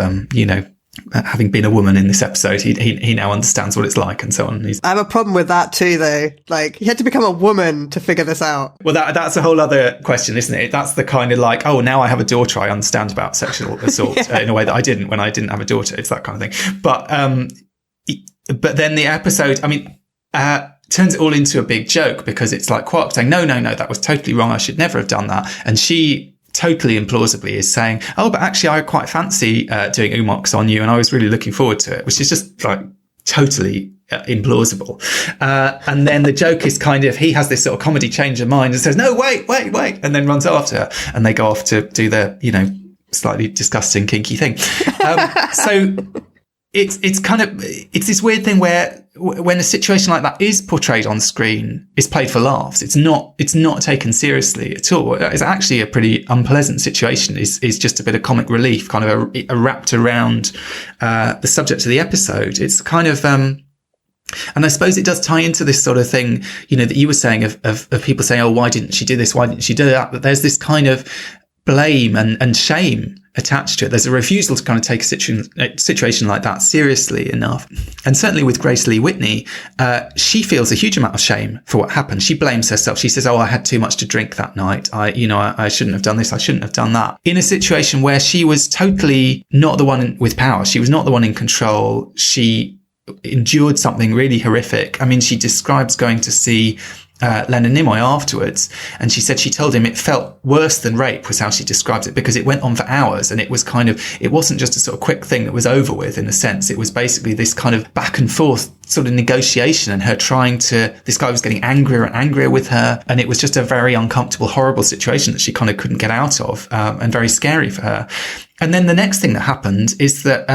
having been a woman in this episode, he now understands what it's like and so on. I have a problem with that too, though. Like, he had to become a woman to figure this out. Well, that's a whole other question, isn't it? That's the kind of like, oh, now I have a daughter, I understand about sexual assault in a way that I didn't when I didn't have a daughter. It's that kind of thing. But then the episode, I mean, turns it all into a big joke, because it's like Quark saying, no, that was totally wrong. I should never have done that. And she totally implausibly is saying, oh, but actually I quite fancy doing umox on you, and I was really looking forward to it, which is just like totally implausible. And then the joke is kind of, he has this sort of comedy change of mind and says, no, wait, and then runs after her, and they go off to do their, slightly disgusting, kinky thing. So it's kind of, it's this weird thing where when a situation like that is portrayed on screen, it's played for laughs. It's not taken seriously at all. It's actually a pretty unpleasant situation. Is just a bit of comic relief, kind of a wrapped around the subject of the episode. It's kind of, and I suppose it does tie into this sort of thing, that you were saying of people saying, oh, why didn't she do this? Why didn't she do that? But there's this kind of blame and shame attached to it. There's a refusal to kind of take a situation like that seriously enough. And certainly with Grace Lee Whitney, she feels a huge amount of shame for what happened. She blames herself. She says, oh, I had too much to drink that night. I shouldn't have done this. I shouldn't have done that. In a situation where she was totally not the one with power. She was not the one in control. She endured something really horrific. I mean, she describes going to see Leonard Nimoy afterwards, and she said she told him it felt worse than rape, was how she describes it, because it went on for hours, and it was kind of, it wasn't just a sort of quick thing that was over with, in a sense. It was basically this kind of back and forth sort of negotiation, and her this guy was getting angrier and angrier with her, and it was just a very uncomfortable, horrible situation that she kind of couldn't get out of, and very scary for her. And then the next thing that happened is that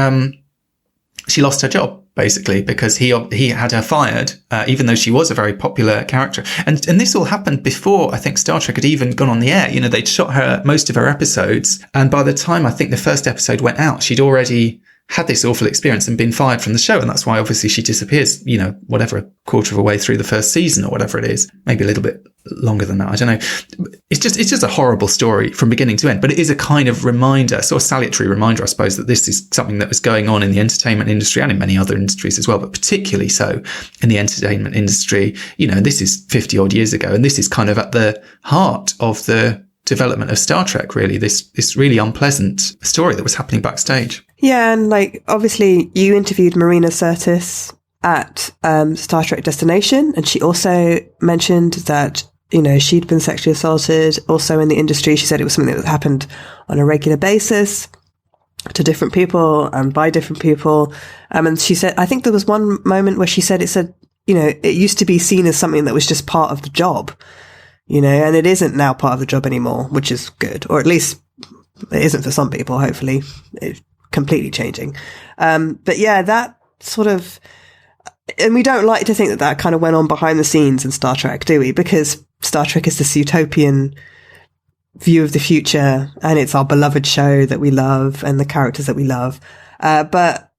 she lost her job, basically, because he had her fired, even though she was a very popular character. And this all happened before, I think, Star Trek had even gone on the air. They'd shot most of her episodes. And by the time I think the first episode went out, she'd already had this awful experience and been fired from the show. And that's why obviously she disappears, whatever, a quarter of a way through the first season or whatever it is, maybe a little bit longer than that. I don't know. It's just a horrible story from beginning to end, but it is a kind of reminder, sort of salutary reminder, I suppose, that this is something that was going on in the entertainment industry and in many other industries as well, but particularly so in the entertainment industry. This is 50 odd years ago, and this is kind of at the heart of the development of Star Trek, really, this really unpleasant story that was happening backstage. Yeah, and obviously you interviewed Marina Sirtis at Star Trek Destination, and she also mentioned that, she'd been sexually assaulted also in the industry. She said it was something that happened on a regular basis to different people and by different people. And she said, I think there was one moment where she said, it used to be seen as something that was just part of the job, and it isn't now part of the job anymore, which is good, or at least it isn't for some people. Hopefully it's completely changing. But yeah, that sort of, and we don't like to think that kind of went on behind the scenes in Star Trek, do we? Because Star Trek is this utopian view of the future, and it's our beloved show that we love and the characters that we love. But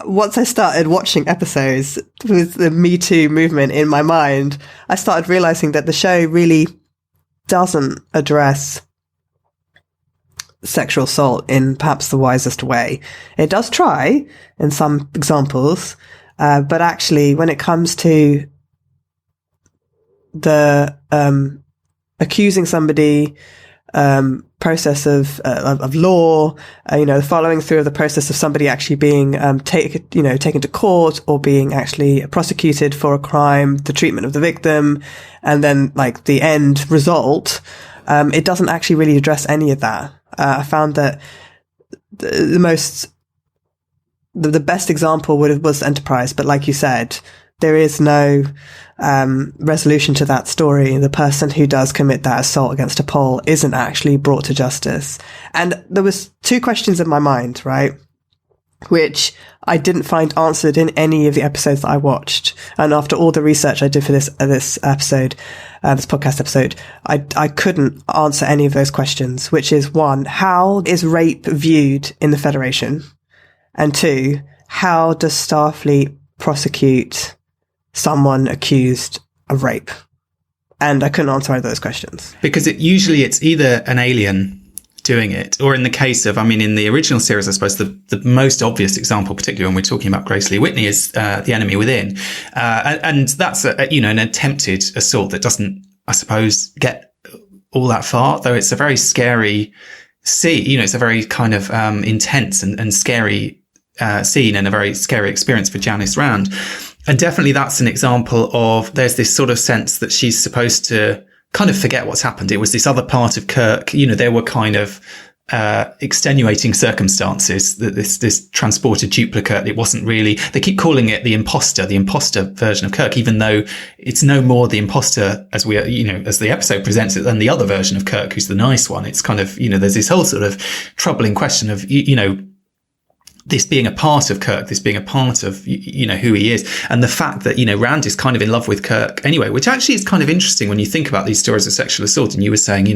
once I started watching episodes with the Me Too movement in my mind, I started realizing that the show really doesn't address sexual assault in perhaps the wisest way. It does try in some examples, but actually when it comes to the accusing somebody, process of law, following through of the process of somebody actually being taken to court or being actually prosecuted for a crime, the treatment of the victim, and then the end result, it doesn't actually really address any of that. I found that the best example was Enterprise, but like you said, there is no resolution to that story. The person who does commit that assault against a Pole isn't actually brought to justice. And there was two questions in my mind, right, which I didn't find answered in any of the episodes that I watched. And after all the research I did for this episode, this podcast episode, I couldn't answer any of those questions, which is, one, how is rape viewed in the Federation? And two, how does Starfleet prosecute someone accused of rape? And I couldn't answer either of those questions. Because it's either an alien doing it. Or in the case of, in the original series, I suppose the most obvious example, particularly when we're talking about Grace Lee Whitney, is The Enemy Within. And that's, an attempted assault that doesn't, I suppose, get all that far, though it's a very scary scene. It's a very kind of intense and scary scene, and a very scary experience for Janice Rand. And definitely that's an example of, there's this sort of sense that she's supposed to kind of forget what's happened. It was this other part of Kirk. There were kind of extenuating circumstances that this transported duplicate, it wasn't really, they keep calling it the imposter version of Kirk, even though it's no more the imposter as as the episode presents it than the other version of Kirk, who's the nice one. It's kind of, there's this whole sort of troubling question of, this being a part of Kirk, this being a part of, who he is. And the fact that, Rand is kind of in love with Kirk anyway, which actually is kind of interesting when you think about these stories of sexual assault. And you were saying,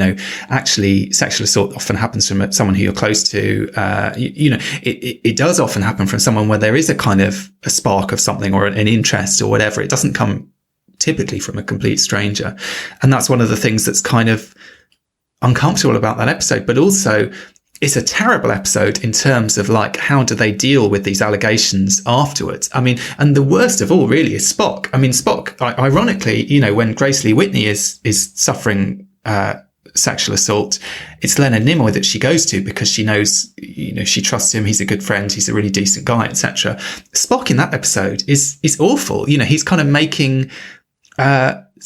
actually sexual assault often happens from someone who you're close to. It does often happen from someone where there is a kind of a spark of something or an interest or whatever. It doesn't come typically from a complete stranger. And that's one of the things that's kind of uncomfortable about that episode, but also, it's a terrible episode in terms of how do they deal with these allegations afterwards? And the worst of all really is Spock. Spock, ironically, when Grace Lee Whitney is suffering, sexual assault, it's Leonard Nimoy that she goes to because she knows, she trusts him. He's a good friend. He's a really decent guy, etc. Spock in that episode is awful. He's kind of making,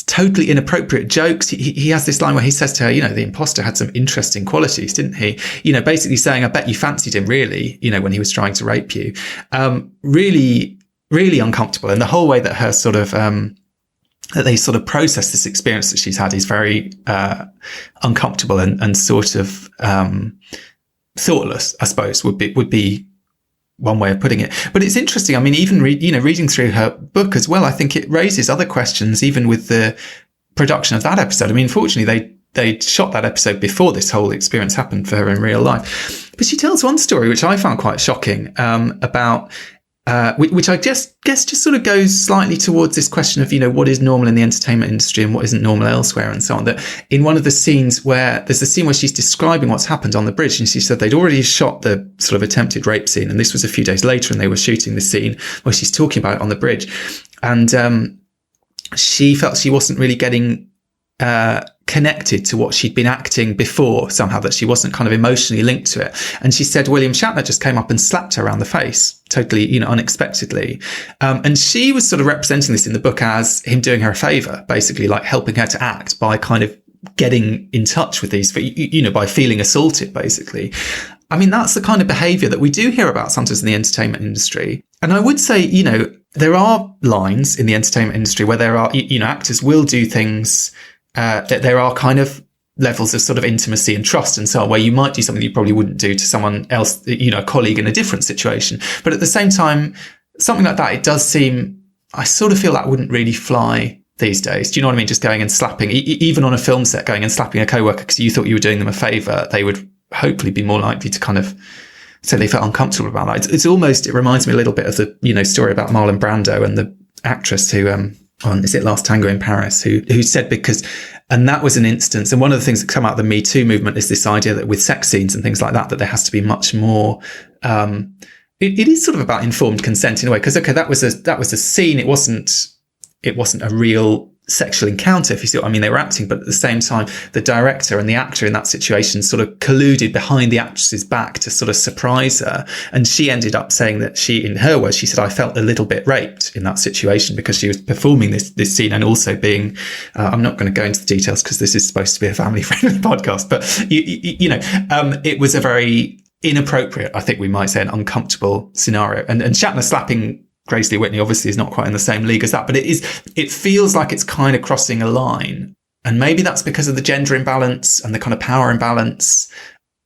totally inappropriate jokes. He has this line where he says to her, the imposter had some interesting qualities, didn't he? Basically saying, I bet you fancied him really, when he was trying to rape you. Really, really uncomfortable. And the whole way that her sort of, that they sort of process this experience that she's had is very, uncomfortable and sort of, thoughtless, I suppose, would be one way of putting it. But it's interesting. Even reading through her book as well, I think it raises other questions, even with the production of that episode. Fortunately, they shot that episode before this whole experience happened for her in real life. But she tells one story, which I found quite shocking, about, which I guess just sort of goes slightly towards this question of, what is normal in the entertainment industry and what isn't normal elsewhere and so on. That in one of the scenes there's a scene where she's describing what's happened on the bridge, and she said they'd already shot the sort of attempted rape scene. And this was a few days later, and they were shooting the scene where she's talking about it on the bridge. And, she felt she wasn't really getting, connected to what she'd been acting before somehow, that she wasn't kind of emotionally linked to it. And she said William Shatner just came up and slapped her around the face, totally, unexpectedly. And she was sort of representing this in the book as him doing her a favor, basically helping her to act by kind of getting in touch with these, by feeling assaulted, basically. That's the kind of behavior that we do hear about sometimes in the entertainment industry. And I would say, there are lines in the entertainment industry where there are, actors will do things, that there are kind of levels of sort of intimacy and trust and so on, where you might do something you probably wouldn't do to someone else, a colleague in a different situation. But at the same time, something like that, it does seem, I sort of feel that wouldn't really fly these days. Do you know what I mean? Just going and slapping, even on a film set, going and slapping a coworker because you thought you were doing them a favor, they would hopefully be more likely to kind of say they felt uncomfortable about that. It's almost, it reminds me a little bit of the, story about Marlon Brando and the actress who, on, is it Last Tango in Paris, who said and that was an instance. And one of the things that come out of the Me Too movement is this idea that with sex scenes and things like that there has to be much more, it is sort of about informed consent in a way. Cause okay, that was a scene. It wasn't a real sexual encounter, if you see what I mean. They were acting, but at the same time, the director and the actor in that situation sort of colluded behind the actress's back to sort of surprise her. And she ended up saying that in her words, she said, I felt a little bit raped in that situation because she was performing this scene and also being, I'm not going to go into the details because this is supposed to be a family friendly podcast, but it was a very inappropriate, I think we might say, an uncomfortable scenario. And Shatner slapping Grace Lee Whitney obviously is not quite in the same league as that, but it feels like it's kind of crossing a line. And maybe that's because of the gender imbalance and the kind of power imbalance.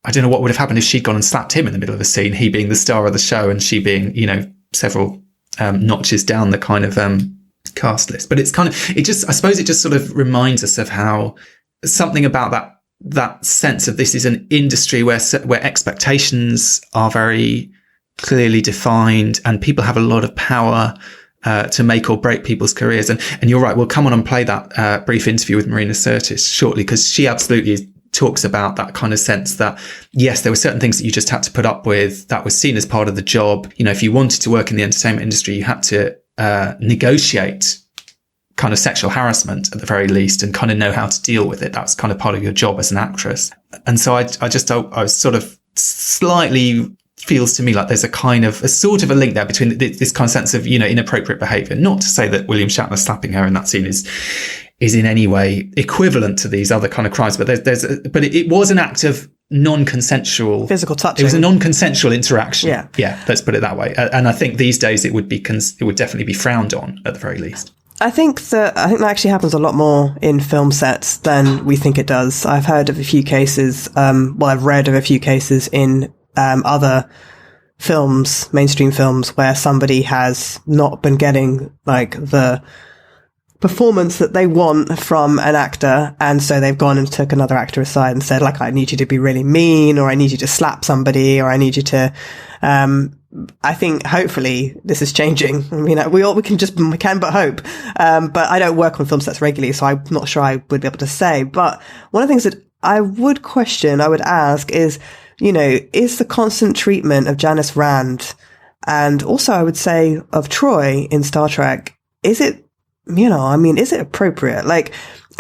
I don't know what would have happened if she'd gone and slapped him in the middle of a scene, he being the star of the show and she being, several notches down the kind of cast list. But it's kind of, I suppose it just sort of reminds us of how something about that sense of this is an industry where expectations are very clearly defined and people have a lot of power to make or break people's careers. And you're right, we'll come on and play that brief interview with Marina Sirtis shortly, because she absolutely talks about that kind of sense that, yes, there were certain things that you just had to put up with, that was seen as part of the job. You know, if you wanted to work in the entertainment industry, you had to negotiate kind of sexual harassment at the very least and kind of know how to deal with it. That's kind of part of your job as an actress. And so I was sort of slightly feels to me like there's a sort of a link there between this kind of sense of, you know, inappropriate behavior. Not to say that William Shatner slapping her in that scene is in any way equivalent to these other kind of crimes, but but it was an act of non-consensual physical touching. It was a non-consensual interaction. Yeah. Let's put it that way. And I think these days it would definitely be frowned on at the very least. I think that actually happens a lot more in film sets than we think it does. I've heard of a few cases, I've read of a few cases in other films, mainstream films, where somebody has not been getting like the performance that they want from an actor, and so they've gone and took another actor aside and said, like, I need you to be really mean, or I need you to slap somebody, or I need you to I think hopefully this is changing. I mean, we can but hope. But I don't work on film sets regularly, so I'm not sure I would be able to say. But one of the things that I would ask is, you know, is the constant treatment of Janice Rand, and also I would say of Troi in Star Trek, is it appropriate? Like,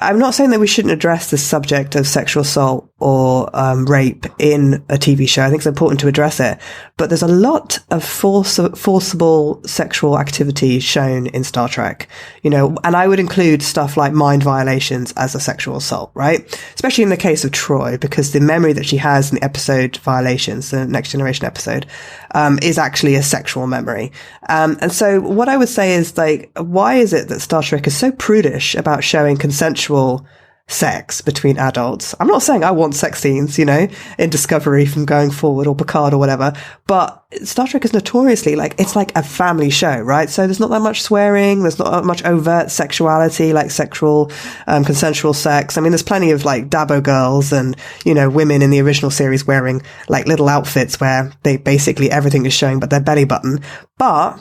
I'm not saying that we shouldn't address the subject of sexual assault or rape in a TV show. I think it's important to address it. But there's a lot of forcible sexual activity shown in Star Trek, you know, and I would include stuff like mind violations as a sexual assault, right? Especially in the case of Troi, because the memory that she has in the episode Violations, the Next Generation episode, is actually a sexual memory. And so what I would say is, like, why is it that Star Trek is so prudish about showing consensual sex between adults? I'm not saying I want sex scenes, you know, in Discovery from going forward, or Picard or whatever, but Star Trek is notoriously it's like a family show, right? So there's not that much swearing, there's not that much overt sexuality, like sexual, consensual sex. I mean, there's plenty of like Dabo girls and, you know, women in the original series wearing like little outfits where they basically everything is showing but their belly button. But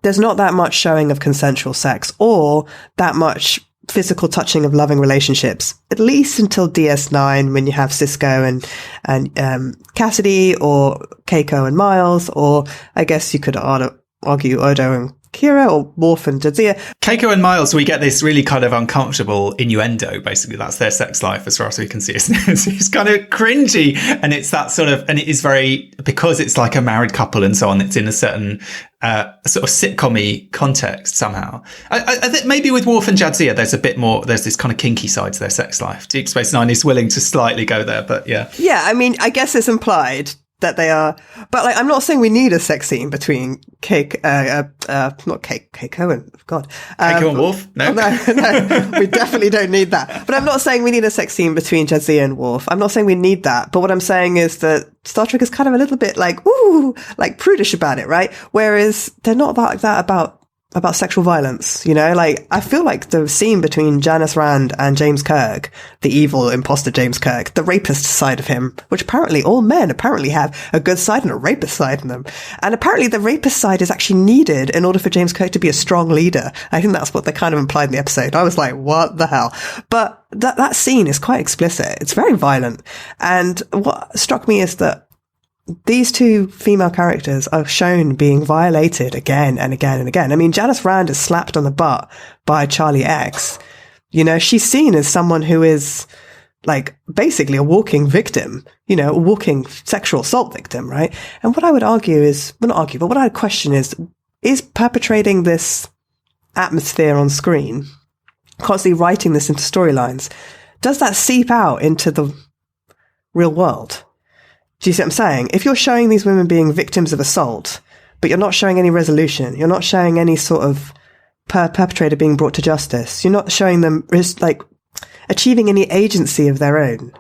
there's not that much showing of consensual sex or that much physical touching of loving relationships, at least until DS9, when you have Cisco and Cassidy, or Keiko and Miles, or I guess you could argue Odo and Kira, or Worf and Jadzia. Keiko and Miles, we get this really kind of uncomfortable innuendo. Basically, that's their sex life as far as we can see. It's kind of cringy, and it's that sort of, and it is very, because it's like a married couple and so on, it's in a certain sort of sitcom-y context somehow. I think maybe with Worf and Jadzia, there's a bit more, there's this kind of kinky side to their sex life. Deep Space Nine is willing to slightly go there, but yeah. Yeah, I mean, I guess it's implied that they are, but like, I'm not saying we need a sex scene between Keiko and God. Keiko and Worf? No, we definitely don't need that. But I'm not saying we need a sex scene between Jadzia and Worf. I'm not saying we need that. But what I'm saying is that Star Trek is kind of a little bit like, like prudish about it, right? Whereas they're not like that about sexual violence, you know? Like, I feel like the scene between Janice Rand and James Kirk, the evil imposter James Kirk, the rapist side of him, which apparently all men apparently have a good side and a rapist side in them. And apparently the rapist side is actually needed in order for James Kirk to be a strong leader. I think that's what they kind of implied in the episode. I was like, what the hell? But that scene is quite explicit. It's very violent. And what struck me is that these two female characters are shown being violated again and again and again. I mean, Janice Rand is slapped on the butt by Charlie X. You know, she's seen as someone who is like basically a walking victim, you know, a walking sexual assault victim, right? And what I would argue is, well, not argue, but what I would question is perpetrating this atmosphere on screen, constantly writing this into storylines, does that seep out into the real world? Do you see what I'm saying? If you're showing these women being victims of assault, but you're not showing any resolution, you're not showing any sort of perpetrator being brought to justice, you're not showing them like achieving any agency of their own,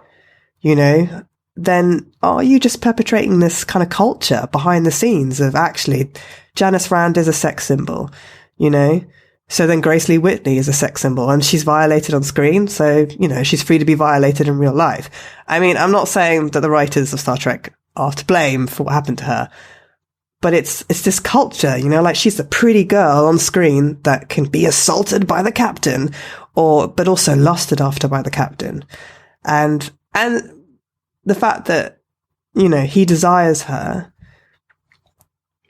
you know, then are you just perpetrating this kind of culture behind the scenes of actually Janice Rand is a sex symbol, you know? So then Grace Lee Whitney is a sex symbol and she's violated on screen. So, you know, she's free to be violated in real life. I mean, I'm not saying that the writers of Star Trek are to blame for what happened to her, but it's this culture, you know, like she's the pretty girl on screen that can be assaulted by the captain but also lusted after by the captain. And And the fact that, he desires her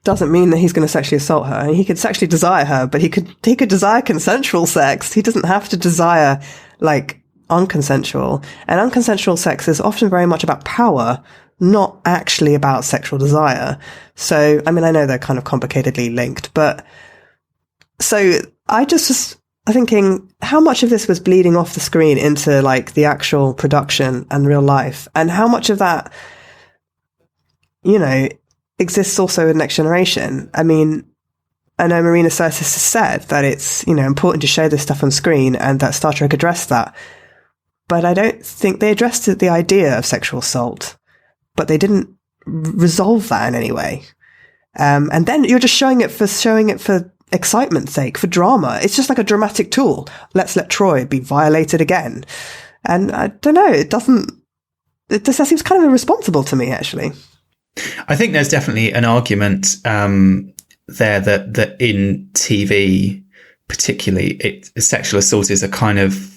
doesn't mean that he's going to sexually assault her. He could sexually desire her, but he could desire consensual sex. He doesn't have to desire, unconsensual. And unconsensual sex is often very much about power, not actually about sexual desire. So, I know they're kind of complicatedly linked, but so I just was thinking how much of this was bleeding off the screen into the actual production and real life, and how much of that, exists also in Next Generation. I know Marina Sirtis has said that it's, important to show this stuff on screen and that Star Trek addressed that. But I don't think they addressed the idea of sexual assault, but they didn't resolve that in any way. And then you're just showing it for excitement's sake, for drama. It's just like a dramatic tool. Let's let Troi be violated again. And I don't know, that seems kind of irresponsible to me, actually. I think there's definitely an argument there that in TV, particularly, sexual assault is a kind of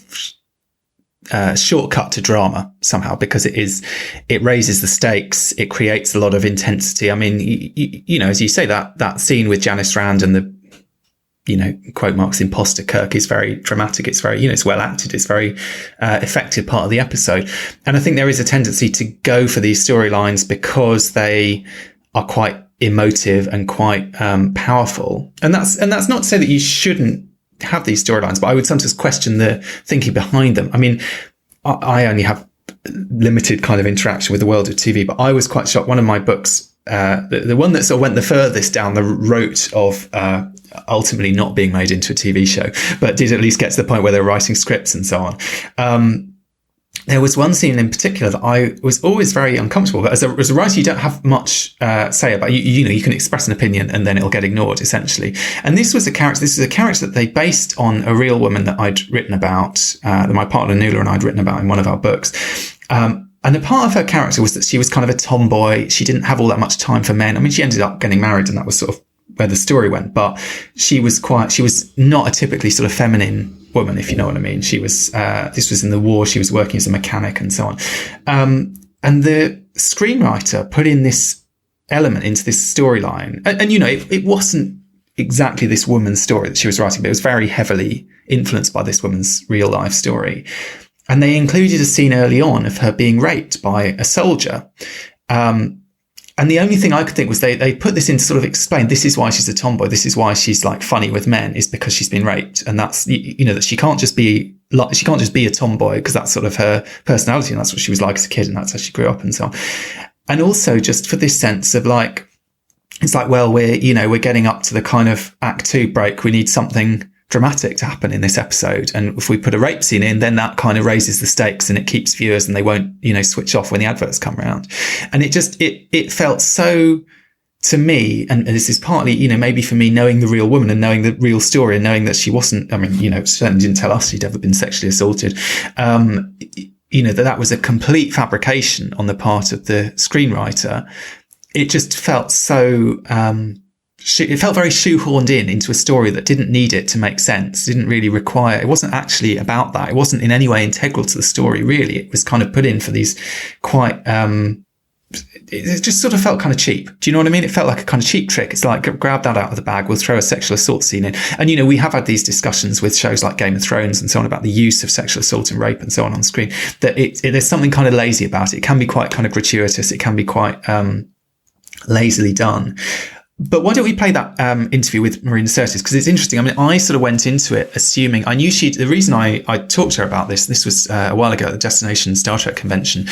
shortcut to drama somehow, because it raises the stakes, it creates a lot of intensity. As you say, that scene with Janice Rand and the quote marks imposter Kirk is very dramatic. It's very, it's well acted. It's very effective part of the episode. And I think there is a tendency to go for these storylines because they are quite emotive and quite powerful. And that's not to say that you shouldn't have these storylines, but I would sometimes question the thinking behind them. I only have limited kind of interaction with the world of TV, but I was quite shocked. One of my books, the one that sort of went the furthest down the route of ultimately not being made into a TV show, but did at least get to the point where they were writing scripts and so on. There was one scene in particular that I was always very uncomfortable, but as a writer, you don't have much say about it. You can express an opinion and then it'll get ignored, essentially. And this was a character that they based on a real woman that I'd written about, that my partner Nuala and I'd written about in one of our books. And a part of her character was that she was kind of a tomboy. She didn't have all that much time for men. She ended up getting married, and that was sort of where the story went. But she was not a typically sort of feminine woman, if you know what I mean. She was, this was in the war. She was working as a mechanic and so on. And the screenwriter put in this element into this storyline. And it wasn't exactly this woman's story that she was writing, but it was very heavily influenced by this woman's real life story. And they included a scene early on of her being raped by a soldier. And the only thing I could think was they put this in to sort of explain, this is why she's a tomboy. This is why she's funny with men, is because she's been raped. And that's, that she can't just be a tomboy, because that's sort of her personality. And that's what she was like as a kid. And that's how she grew up and so on. And also just for this sense of it's well, we're getting up to the kind of act 2 break. We need something dramatic to happen in this episode, and if we put a rape scene in, then that kind of raises the stakes and it keeps viewers, and they won't switch off when the adverts come around. And it felt so, to me, and this is partly maybe for me knowing the real woman and knowing the real story and knowing that she wasn't, certainly didn't tell us she'd ever been sexually assaulted, that was a complete fabrication on the part of the screenwriter. It just felt so it felt very shoehorned into a story that didn't need it to make sense. It didn't really require, it wasn't actually about that. It wasn't in any way integral to the story, really. It was kind of put in for these quite, it just sort of felt kind of cheap. Do you know what I mean? It felt like a kind of cheap trick. It's like, grab that out of the bag. We'll throw a sexual assault scene in. And, we have had these discussions with shows like Game of Thrones and so on about the use of sexual assault and rape and so on screen, that there's something kind of lazy about it. It can be quite kind of gratuitous. It can be quite, lazily done. But why don't we play that interview with Marina Sirtis? Because it's interesting. I sort of went into it assuming, I knew the reason I talked to her about this was a while ago at the Destination Star Trek convention,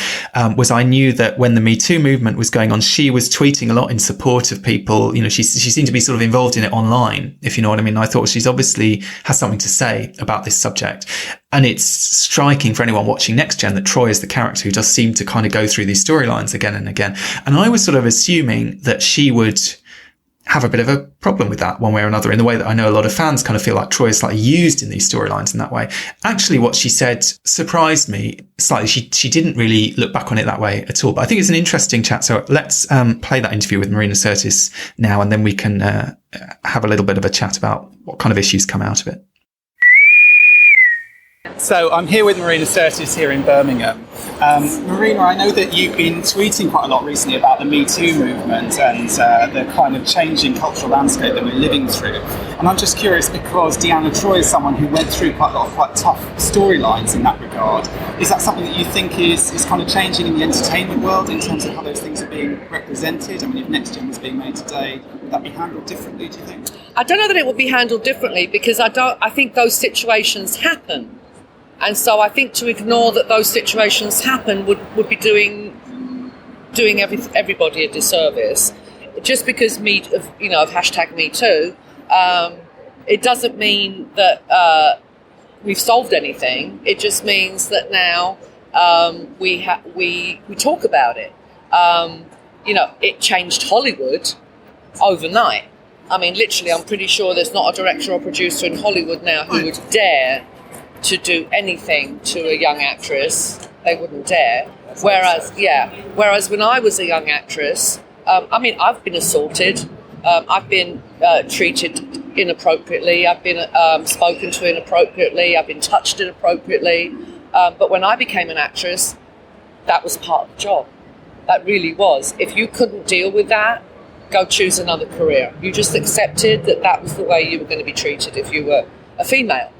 was I knew that when the Me Too movement was going on, she was tweeting a lot in support of people. She seemed to be sort of involved in it online, if you know what I mean. I thought she's obviously has something to say about this subject. And it's striking for anyone watching Next Gen that Troi is the character who does seem to kind of go through these storylines again and again. And I was sort of assuming that she would have a bit of a problem with that one way or another, in the way that I know a lot of fans kind of feel like Troi is slightly used in these storylines in that way. Actually, what she said surprised me slightly. She didn't really look back on it that way at all. But I think it's an interesting chat. So let's play that interview with Marina Sirtis now, and then we can have a little bit of a chat about what kind of issues come out of it. So I'm here with Marina Sirtis here in Birmingham. Marina, I know that you've been tweeting quite a lot recently about the Me Too movement and the kind of changing cultural landscape that we're living through. And I'm just curious because Deanna Troi is someone who went through quite a lot of quite tough storylines in that regard. Is that something that you think is kind of changing in the entertainment world in terms of how those things are being represented? I mean, if Next Gen was being made today, would that be handled differently, do you think? I don't know that it would be handled differently because I think those situations happen. And so I think to ignore that those situations happen would be doing everybody a disservice. Just because of hashtag Me Too, it doesn't mean that we've solved anything. It just means that now we talk about it. It changed Hollywood overnight. I mean, literally, I'm pretty sure there's not a director or producer in Hollywood now who would dare to do anything to a young actress. They wouldn't dare. Whereas when I was a young actress, I've been assaulted. I've been treated inappropriately. I've been spoken to inappropriately. I've been touched inappropriately. But when I became an actress, that was part of the job. That really was. If you couldn't deal with that, go choose another career. You just accepted that was the way you were going to be treated if you were a female.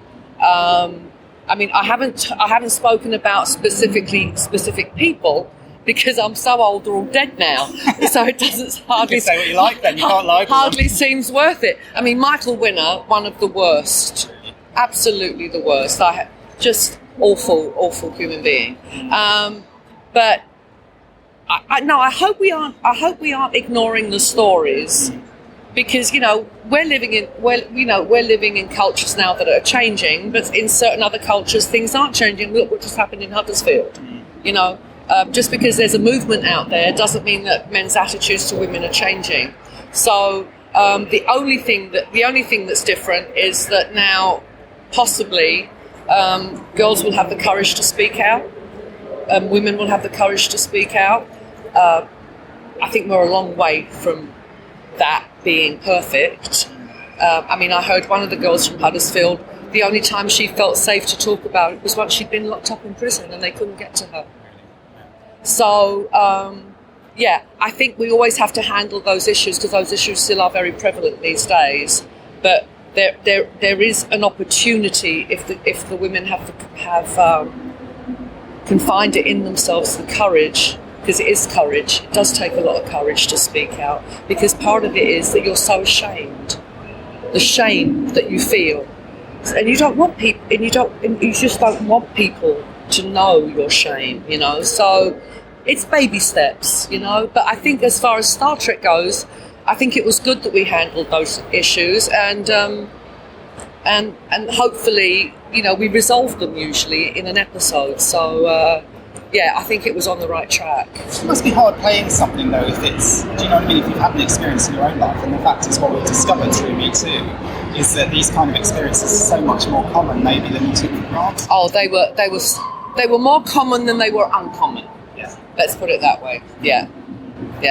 I haven't spoken about specific people because I'm so old they're all dead now. So it doesn't hardly you can say what you like then. You can't lie. Hardly seems worth it. I mean, Michael Winner, one of the worst, absolutely the worst. Just awful human being. But I hope we aren't ignoring the stories. Because we're living in cultures now that are changing, but in certain other cultures things aren't changing. Look what just happened in Huddersfield. Just because there's a movement out there doesn't mean that men's attitudes to women are changing. So the only thing that's different is that now possibly girls will have the courage to speak out. Women will have the courage to speak out. I think we're a long way from that being perfect. I heard one of the girls from Huddersfield, the only time she felt safe to talk about it was once she'd been locked up in prison and they couldn't get to her. So, I think we always have to handle those issues because those issues still are very prevalent these days. But there is an opportunity if the women can find it in themselves, the courage. Because it is courage. It does take a lot of courage to speak out. Because part of it is that you're so ashamed, the shame that you feel, and you don't want people, and you just don't want people to know your shame. So it's baby steps. But I think as far as Star Trek goes, I think it was good that we handled those issues, and hopefully, we resolved them usually in an episode. So. I think it was on the right track. It must be hard playing something though do you know what I mean, if you've had an experience in your own life, and the fact is what we've discovered through Me Too is that these kind of experiences are so much more common maybe than we took for granted. Oh, they were more common than they were uncommon. Yeah. Let's put it that way. Yeah.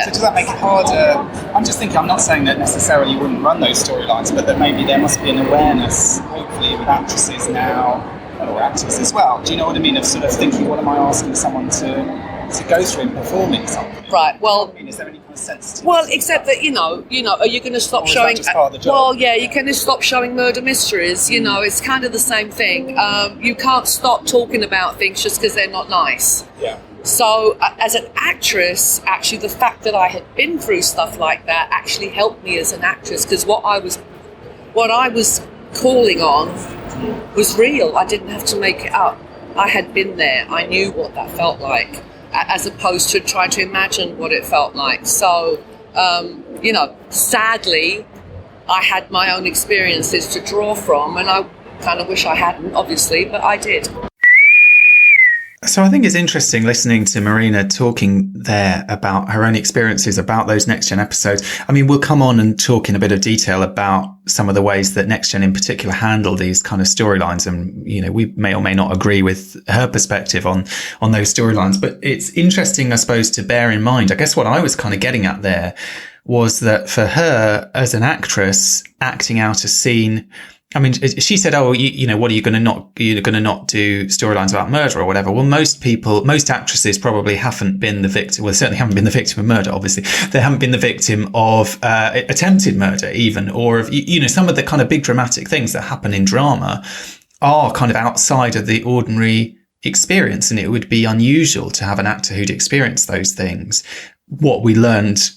So does that make it harder? I'm just thinking, I'm not saying that necessarily you wouldn't run those storylines, but that maybe there must be an awareness, hopefully, with actresses now, or actors as well. Do you know what I mean? Of sort of thinking, what am I asking someone to go through in performing something? Right. Well, is there any kind of sensitivity? Well, except that are you going to stop showing? Just part of the job? Well, yeah, you're going to stop showing murder mysteries. It's kind of the same thing. You can't stop talking about things just because they're not nice. Yeah. So, as an actress, actually, the fact that I had been through stuff like that actually helped me as an actress because what I was calling on was real. I didn't have to make it up. I had been there. I knew what that felt like, as opposed to trying to imagine what it felt like. So, sadly, I had my own experiences to draw from, and I kind of wish I hadn't, obviously, but I did. So I think it's interesting listening to Marina talking there about her own experiences about those Next Gen episodes. I mean, we'll come on and talk in a bit of detail about some of the ways that Next Gen in particular handle these kind of storylines. And, we may or may not agree with her perspective on those storylines. But it's interesting, I suppose, to bear in mind. I guess what I was kind of getting at there was that for her as an actress, acting out a scene I mean, she said, "Oh, you know, what are you going to not? You're going to not do storylines about murder or whatever." Well, most actresses probably haven't been the victim. Well, certainly haven't been the victim of murder. Obviously, they haven't been the victim of attempted murder, even, or of, you know, some of the kind of big dramatic things that happen in drama are kind of outside of the ordinary experience, and it would be unusual to have an actor who'd experienced those things. What we learned,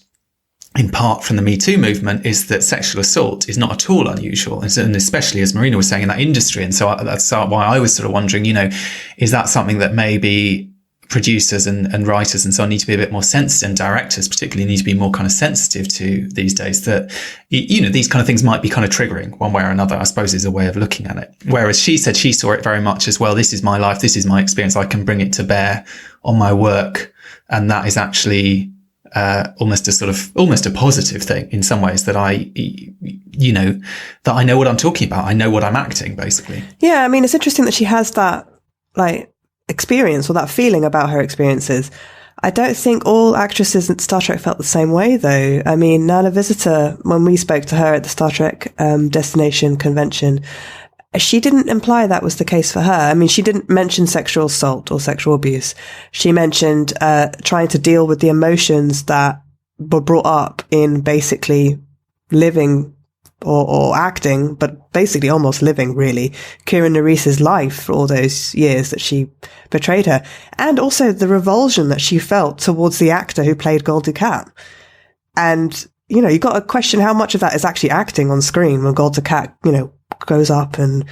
in part from the Me Too movement, is that sexual assault is not at all unusual, and especially, as Marina was saying, in that industry. And so that's why I was sort of wondering, you know, is that something that maybe producers and writers and so on need to be a bit more sensitive, and directors particularly need to be more kind of sensitive to these days, that, you know, these kind of things might be kind of triggering one way or another, I suppose, is a way of looking at it. Whereas she said she saw it very much as, well, this is my life, this is my experience, I can bring it to bear on my work, and that is actually almost a positive thing in some ways, that I know what I'm talking about. I know what I'm acting, basically. Yeah. I mean, it's interesting that she has that like experience, or that feeling about her experiences. I don't think all actresses at Star Trek felt the same way, though. I mean, Nana Visitor, when we spoke to her at the Star Trek Destination convention, she didn't imply that was the case for her. I mean, she didn't mention sexual assault or sexual abuse. She mentioned trying to deal with the emotions that were brought up in basically living or acting, but basically almost living, really, Kira Neris's life for all those years that she portrayed her. And also the revulsion that she felt towards the actor who played Gul Dukat. And, you know, you've got to question how much of that is actually acting on screen when Gul Dukat, you know, goes up and,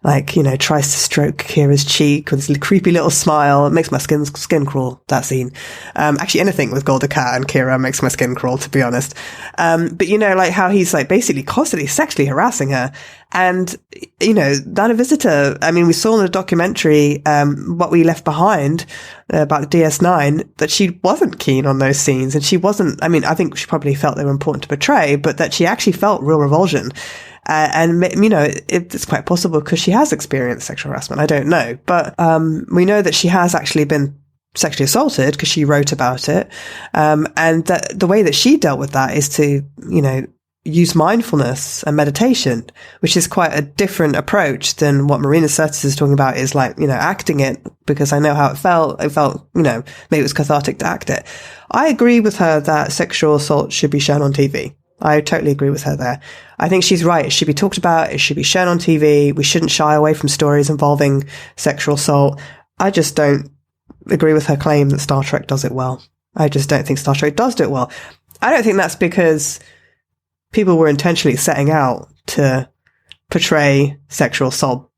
like, you know, tries to stroke Kira's cheek with this creepy little smile. It makes my skin crawl, that scene. Actually, anything with Gul Dukat and Kira makes my skin crawl, to be honest. But, you know, like how he's like basically constantly sexually harassing her. And, you know, Nana Visitor, I mean, we saw in the documentary, What We Left Behind, about DS9, that she wasn't keen on those scenes. And she wasn't, I mean, I think she probably felt they were important to portray, but that she actually felt real revulsion. And, you know, it's quite possible because she has experienced sexual harassment. I don't know. But we know that she has actually been sexually assaulted because she wrote about it. And that the way that she dealt with that is to, you know, use mindfulness and meditation, which is quite a different approach than what Marina Sirtis is talking about, is like, you know, acting it because I know how it felt. It felt, you know, maybe it was cathartic to act it. I agree with her that sexual assault should be shown on TV. I totally agree with her there. I think she's right. It should be talked about. It should be shown on TV. We shouldn't shy away from stories involving sexual assault. I just don't agree with her claim that Star Trek does it well. I just don't think Star Trek does do it well. I don't think that's because people were intentionally setting out to portray sexual assault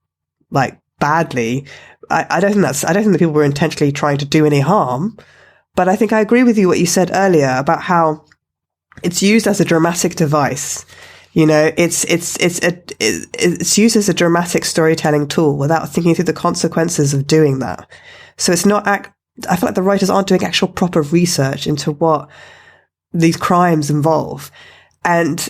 like badly. I don't think that people were intentionally trying to do any harm. But I think I agree with you what you said earlier about how it's used as a dramatic device. You know, it's used as a dramatic storytelling tool without thinking through the consequences of doing that. So it's not, I feel like the writers aren't doing actual proper research into what these crimes involve. And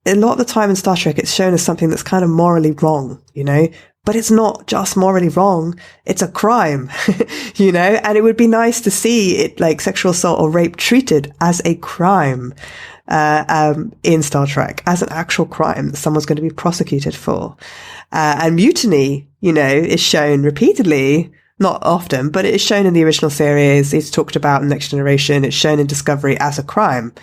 a lot of the time in Star Trek, it's shown as something that's kind of morally wrong, you know, but it's not just morally wrong. It's a crime, you know, and it would be nice to see it, like sexual assault or rape, treated as a crime, in Star Trek, as an actual crime that someone's going to be prosecuted for. And mutiny, you know, is shown repeatedly, not often, but it is shown in the original series. It's talked about in Next Generation. It's shown in Discovery as a crime.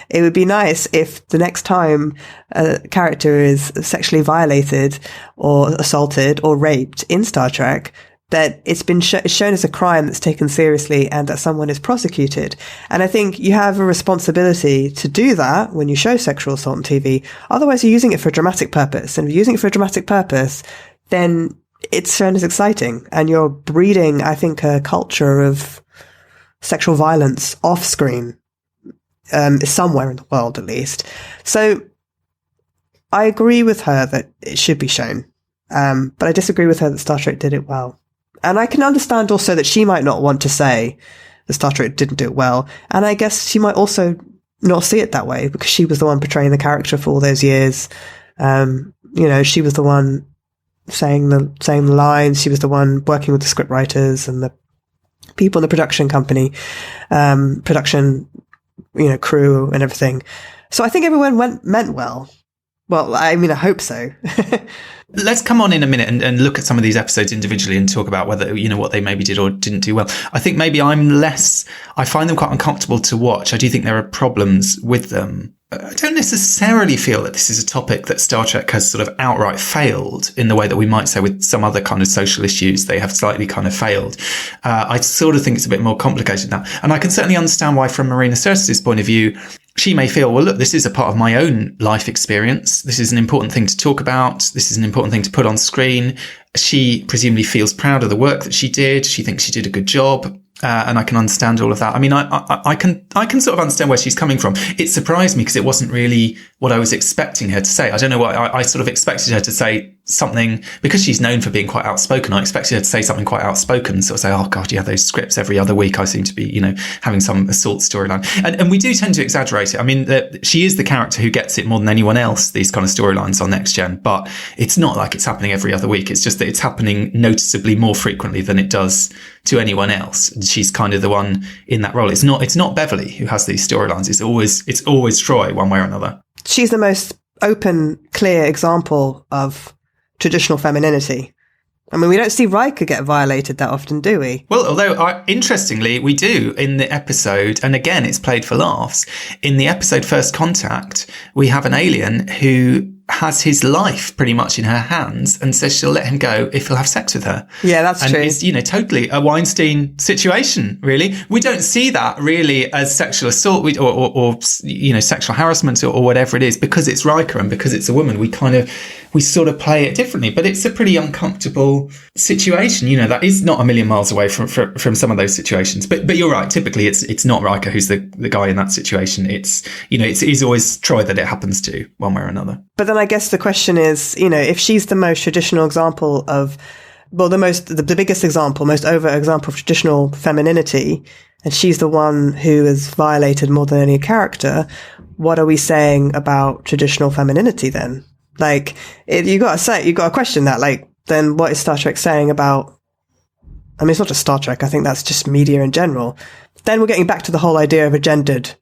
It would be nice if the next time a character is sexually violated or assaulted or raped in Star Trek, that it's been shown as a crime that's taken seriously and that someone is prosecuted. And I think you have a responsibility to do that when you show sexual assault on TV. Otherwise, you're using it for a dramatic purpose. And if you're using it for a dramatic purpose, then it's shown as exciting, and you're breeding, I think, a culture of sexual violence off screen, somewhere in the world, at least. So I agree with her that it should be shown. But I disagree with her that Star Trek did it well. And I can understand also that she might not want to say that Star Trek didn't do it well. And I guess she might also not see it that way because she was the one portraying the character for all those years. You know, she was the one saying the lines. She was the one working with the script writers and the people in the production company, production, you know, crew and everything. So I think everyone meant well. Well, I mean, I hope so. Let's come on in a minute and look at some of these episodes individually and talk about whether, what they maybe did or didn't do well. I think maybe I find them quite uncomfortable to watch. I do think there are problems with them. I don't necessarily feel that this is a topic that Star Trek has sort of outright failed in the way that we might say with some other kind of social issues. They have slightly kind of failed. I sort of think it's a bit more complicated than that. And I can certainly understand why, from Marina Sirtis' point of view, she may feel, well, look, this is a part of my own life experience. This is an important thing to talk about. This is an important thing to put on screen. She presumably feels proud of the work that she did. She thinks she did a good job. And I can understand all of that. I mean, I can sort of understand where she's coming from. It surprised me because it wasn't really what I was expecting her to say. I don't know what I sort of expected her to say something, because she's known for being quite outspoken. I expected her to say something quite outspoken, sort of say, oh God, yeah, those scripts every other week. I seem to be, having some assault storyline. And we do tend to exaggerate it. I mean, she is the character who gets it more than anyone else, these kind of storylines on Next Gen, but it's not like it's happening every other week. It's just that it's happening noticeably more frequently than it does to anyone else. She's kind of the one in that role. It's not Beverly who has these storylines. It's always Troi, one way or another. She's the most open, clear example of traditional femininity. I mean, we don't see Riker get violated that often, do we? Well, although interestingly, we do in the episode, and again, it's played for laughs. In the episode First Contact, we have an alien who has his life pretty much in her hands and says she'll let him go if he'll have sex with her. Yeah, that's true. And it's, totally a Weinstein situation, really. We don't see that really as sexual assault or sexual harassment or whatever it is, because it's Riker and because it's a woman. We sort of play it differently, but it's a pretty uncomfortable situation. That is not a million miles away from some of those situations. But you're right. Typically, it's not Riker who's the guy in that situation. It's always Troi that it happens to, one way or another. But then I guess the question is, if she's the most traditional example of, well, the biggest example, most overt example of traditional femininity, and she's the one who is violated more than any character, what are we saying about traditional femininity then? Like, you got to question that. Like, then what is Star Trek saying about, I mean, it's not just Star Trek. I think that's just media in general. Then we're getting back to the whole idea of a gendered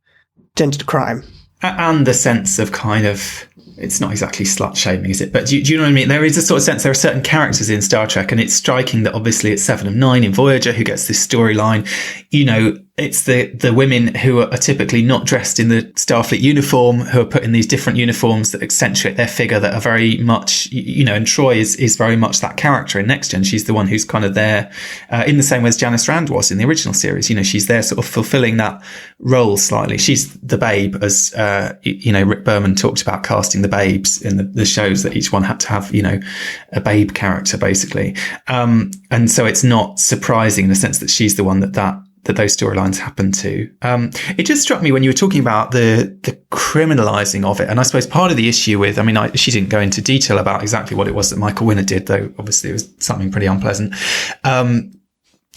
crime. And the sense of kind of, it's not exactly slut shaming, is it? But do you know what I mean? There is a sort of sense, there are certain characters in Star Trek, and it's striking that obviously it's 7 of 9 in Voyager who gets this storyline. It's the women who are typically not dressed in the Starfleet uniform, who are put in these different uniforms that accentuate their figure, that are very much, and Troi is very much that character in Next Gen. She's the one who's kind of there, in the same way as Janice Rand was in the original series. She's there sort of fulfilling that role slightly. She's the babe, as, Rick Berman talked about casting the babes in the shows, that each one had to have, a babe character basically. And so it's not surprising in the sense that she's the one that those storylines happen to. It just struck me when you were talking about the criminalizing of it. And I suppose part of the issue with, she didn't go into detail about exactly what it was that Michael Winner did, though obviously it was something pretty unpleasant.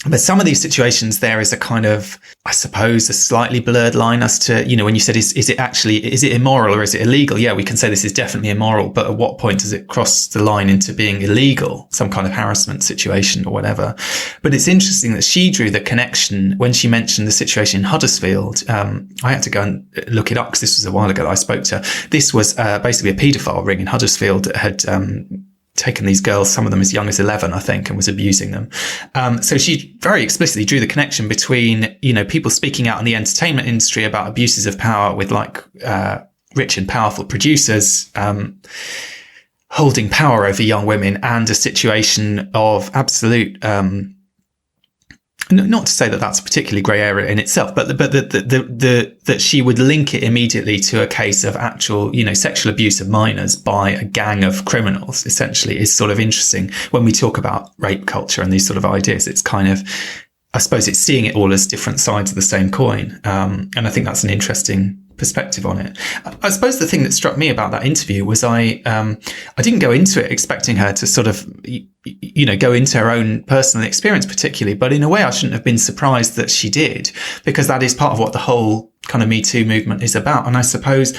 But some of these situations, there is a kind of, I suppose, a slightly blurred line as to, when you said, is it immoral or is it illegal? Yeah, we can say this is definitely immoral, but at what point does it cross the line into being illegal, some kind of harassment situation or whatever? But it's interesting that she drew the connection when she mentioned the situation in Huddersfield. I had to go and look it up because this was a while ago that I spoke to her. This was basically a paedophile ring in Huddersfield that had taken these girls, some of them as young as 11, I think, and was abusing them. So she very explicitly drew the connection between, people speaking out in the entertainment industry about abuses of power with rich and powerful producers, holding power over young women, and a situation of absolute, not to say that that's a particularly grey area in itself, but that she would link it immediately to a case of actual, sexual abuse of minors by a gang of criminals, essentially, is sort of interesting when we talk about rape culture and these sort of ideas. It's kind of, I suppose it's seeing it all as different sides of the same coin. And I think that's an interesting perspective on it. I suppose the thing that struck me about that interview was I didn't go into it expecting her to sort of, go into her own personal experience particularly, but in a way I shouldn't have been surprised that she did, because that is part of what the whole kind of Me Too movement is about. And I suppose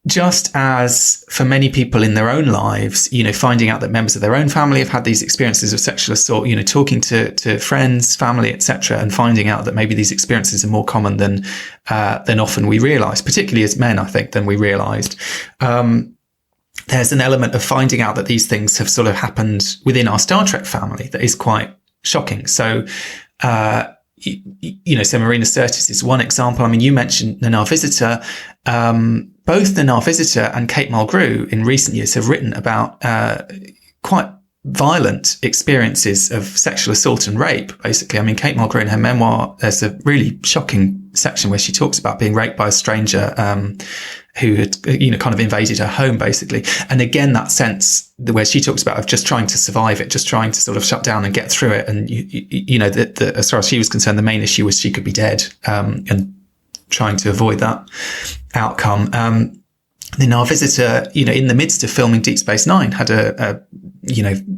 just as for many people in their own lives, finding out that members of their own family have had these experiences of sexual assault, talking to friends, family, etc., and finding out that maybe these experiences are more common than often we realise, particularly as men, I think, than we realised. there's an element of finding out that these things have sort of happened within our Star Trek family that is quite shocking. So, so Marina Sirtis is one example. I mean, you mentioned Nana Visitor. Both Nana Visitor and Kate Mulgrew in recent years have written about quite violent experiences of sexual assault and rape, basically. I mean, Kate Mulgrew in her memoir, there's a really shocking section where she talks about being raped by a stranger who had, kind of invaded her home, basically. And again, that sense where she talks about of just trying to survive it, just trying to sort of shut down and get through it. And, as far as she was concerned, the main issue was she could be dead, and trying to avoid that outcome. Then our visitor, in the midst of filming Deep Space Nine, had a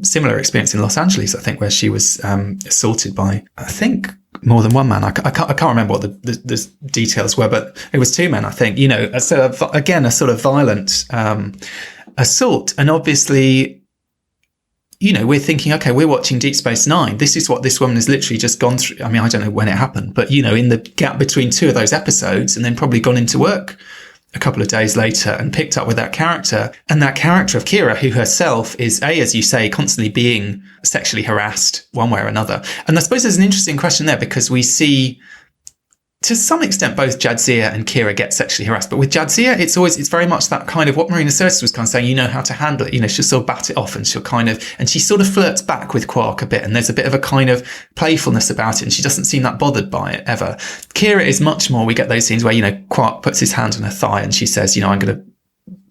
similar experience in Los Angeles, I think, where she was assaulted by, I think, more than one man. I can't remember what the details were, but it was two men, I think. A sort of violent assault. And obviously, we're thinking, okay, we're watching Deep Space Nine. This is what this woman has literally just gone through. I mean, I don't know when it happened, but, in the gap between two of those episodes, and then probably gone into work a couple of days later and picked up with that character. And that character of Kira, who herself is, as you say, constantly being sexually harassed one way or another. And I suppose there's an interesting question there, because we see, to some extent, both Jadzia and Kira get sexually harassed. But with Jadzia, it's very much that kind of what Marina Sirtis was kind of saying, you know how to handle it. She'll sort of bat it off, and and she sort of flirts back with Quark a bit. And there's a bit of a kind of playfulness about it. And she doesn't seem that bothered by it ever. Kira is much more, we get those scenes where, Quark puts his hand on her thigh and she says, I'm going to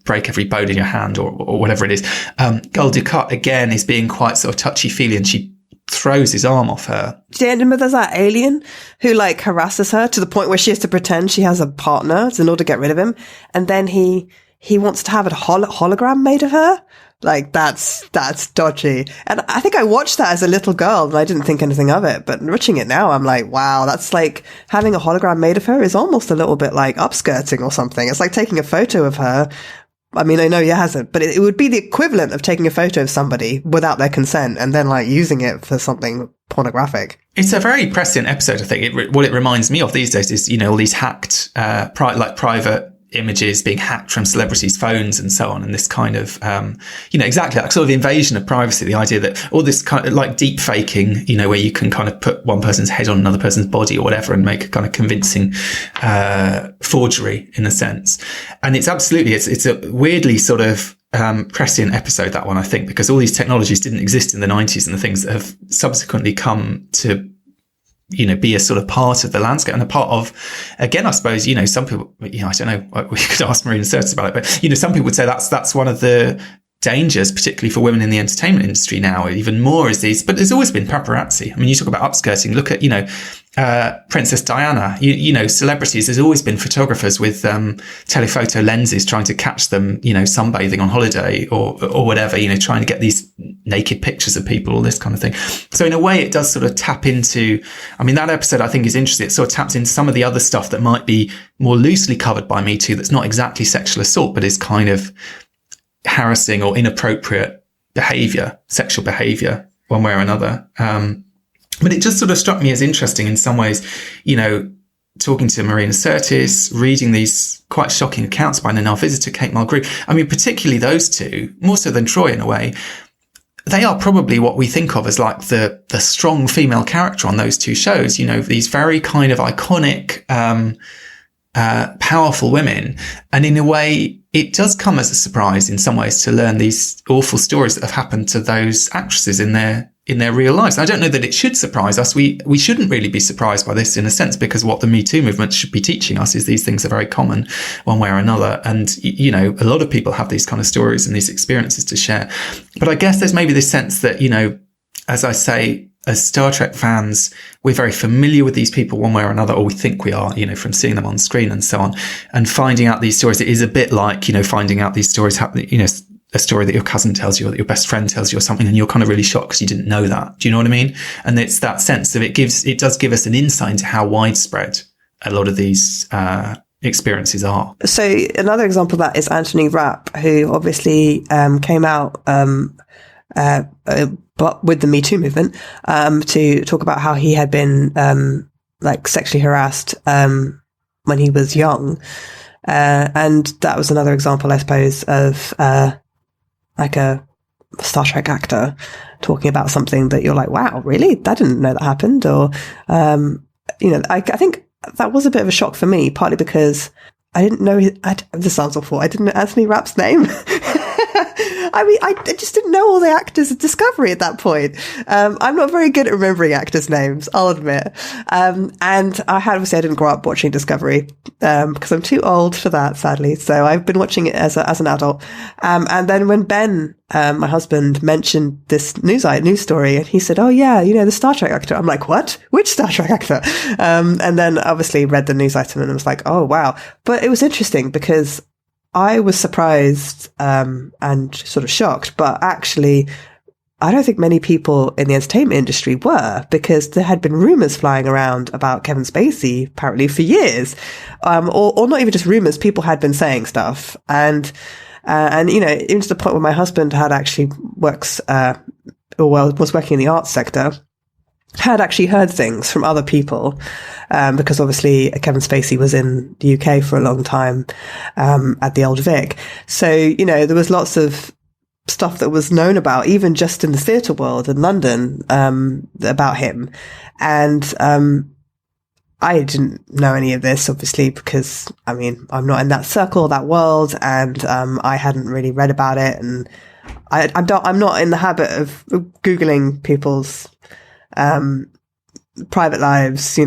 break every bone in your hand, or whatever it is. Gul Dukat, again, is being quite sort of touchy-feely, and she throws his arm off her. Do you remember there's that alien who harasses her to the point where she has to pretend she has a partner in order to get rid of him, and then he wants to have a hologram made of her? That's dodgy. And I think I watched that as a little girl and I didn't think anything of it, but watching it now, I'm like, wow, that's having a hologram made of her is almost a little bit like upskirting or something. It's like taking a photo of her. I mean, I know he hasn't, but it would be the equivalent of taking a photo of somebody without their consent and then using it for something pornographic. It's a very prescient episode, I think. What it reminds me of these days is, all these hacked, private images being hacked from celebrities' phones and so on. And this kind of, exactly that sort of invasion of privacy, the idea that all this kind of deep faking, where you can kind of put one person's head on another person's body or whatever and make a kind of convincing, forgery in a sense. And it's absolutely, it's a weirdly sort of, prescient episode, that one, I think, because all these technologies didn't exist in the 90s, and the things that have subsequently come to be a sort of part of the landscape and a part of, again, I suppose, some people, I don't know, we could ask Marina Sirtis about it, but, some people would say that's one of the dangers, particularly for women in the entertainment industry now, even more is these, but there's always been paparazzi. I mean, you talk about upskirting, look at, Princess Diana, celebrities, there's always been photographers with, telephoto lenses trying to catch them, sunbathing on holiday or whatever, trying to get these naked pictures of people, all this kind of thing. So in a way, it does sort of tap into, I mean, that episode I think is interesting. It sort of taps into some of the other stuff that might be more loosely covered by Me Too, that's not exactly sexual assault, but is kind of harassing or inappropriate behavior, sexual behavior, one way or another. But it just sort of struck me as interesting in some ways, talking to Marina Sirtis, reading these quite shocking accounts by Nana Visitor, Kate Mulgrew. I mean, particularly those two, more so than Troi in a way, they are probably what we think of as the strong female character on those two shows, these very kind of iconic, powerful women. And in a way, it does come as a surprise in some ways to learn these awful stories that have happened to those actresses in their real lives. And I don't know that it should surprise us. We shouldn't really be surprised by this in a sense, because what the Me Too movement should be teaching us is these things are very common one way or another. And, a lot of people have these kind of stories and these experiences to share. But I guess there's maybe this sense that, as I say, as Star Trek fans, we're very familiar with these people one way or another, or we think we are, from seeing them on screen and so on. And finding out these stories, it is a bit like, finding out these stories happening, a story that your cousin tells you or that your best friend tells you or something, and you're kind of really shocked because you didn't know that. Do you know what I mean? And it's that sense of it does give us an insight into how widespread a lot of these, experiences are. So another example of that is Anthony Rapp, who obviously, came out, but with the Me Too movement, to talk about how he had been, sexually harassed, when he was young. And that was another example, I suppose, of, like a Star Trek actor talking about something that you're like, wow, really? I didn't know that happened. Or, I think that was a bit of a shock for me, partly because I didn't know, this sounds awful, I didn't know Anthony Rapp's name. I mean, I just didn't know all the actors at Discovery at that point. I'm not very good at remembering actors' names, I'll admit. And I didn't grow up watching Discovery, because I'm too old for that, sadly. So I've been watching it as an adult. And then when Ben, my husband, mentioned this news story, and he said, oh yeah, the Star Trek actor. I'm like, what? Which Star Trek actor? And then obviously read the news item and was like, oh wow. But it was interesting because I was surprised and sort of shocked, but actually, I don't think many people in the entertainment industry were, because there had been rumors flying around about Kevin Spacey apparently for years, or not even just rumors. People had been saying stuff, and even to the point where my husband had actually was working in the arts sector, had actually heard things from other people, because obviously Kevin Spacey was in the UK for a long time, at the Old Vic. So, there was lots of stuff that was known about, even just in the theatre world in London, about him. And, I didn't know any of this, obviously, because, I'm not in that circle, that world, and, I hadn't really read about it. And I'm not in the habit of Googling people's private lives,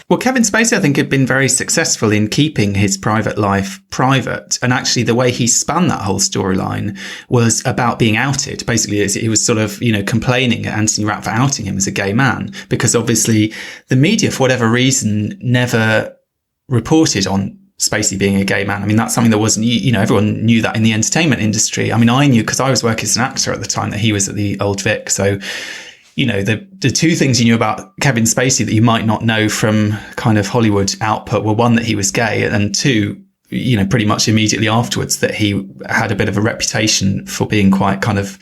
Well, Kevin Spacey, I think, had been very successful in keeping his private life private. And actually, the way he spun that whole storyline was about being outed. Basically, he was sort of, complaining at Anthony Rapp for outing him as a gay man, because obviously the media, for whatever reason, never reported on Spacey being a gay man. That's something that wasn't, everyone knew that in the entertainment industry. I knew, because I was working as an actor at the time, that he was at the Old Vic. So, the two things you knew about Kevin Spacey that you might not know from kind of Hollywood output were, one, that he was gay, and two, pretty much immediately afterwards, that he had a bit of a reputation for being quite kind of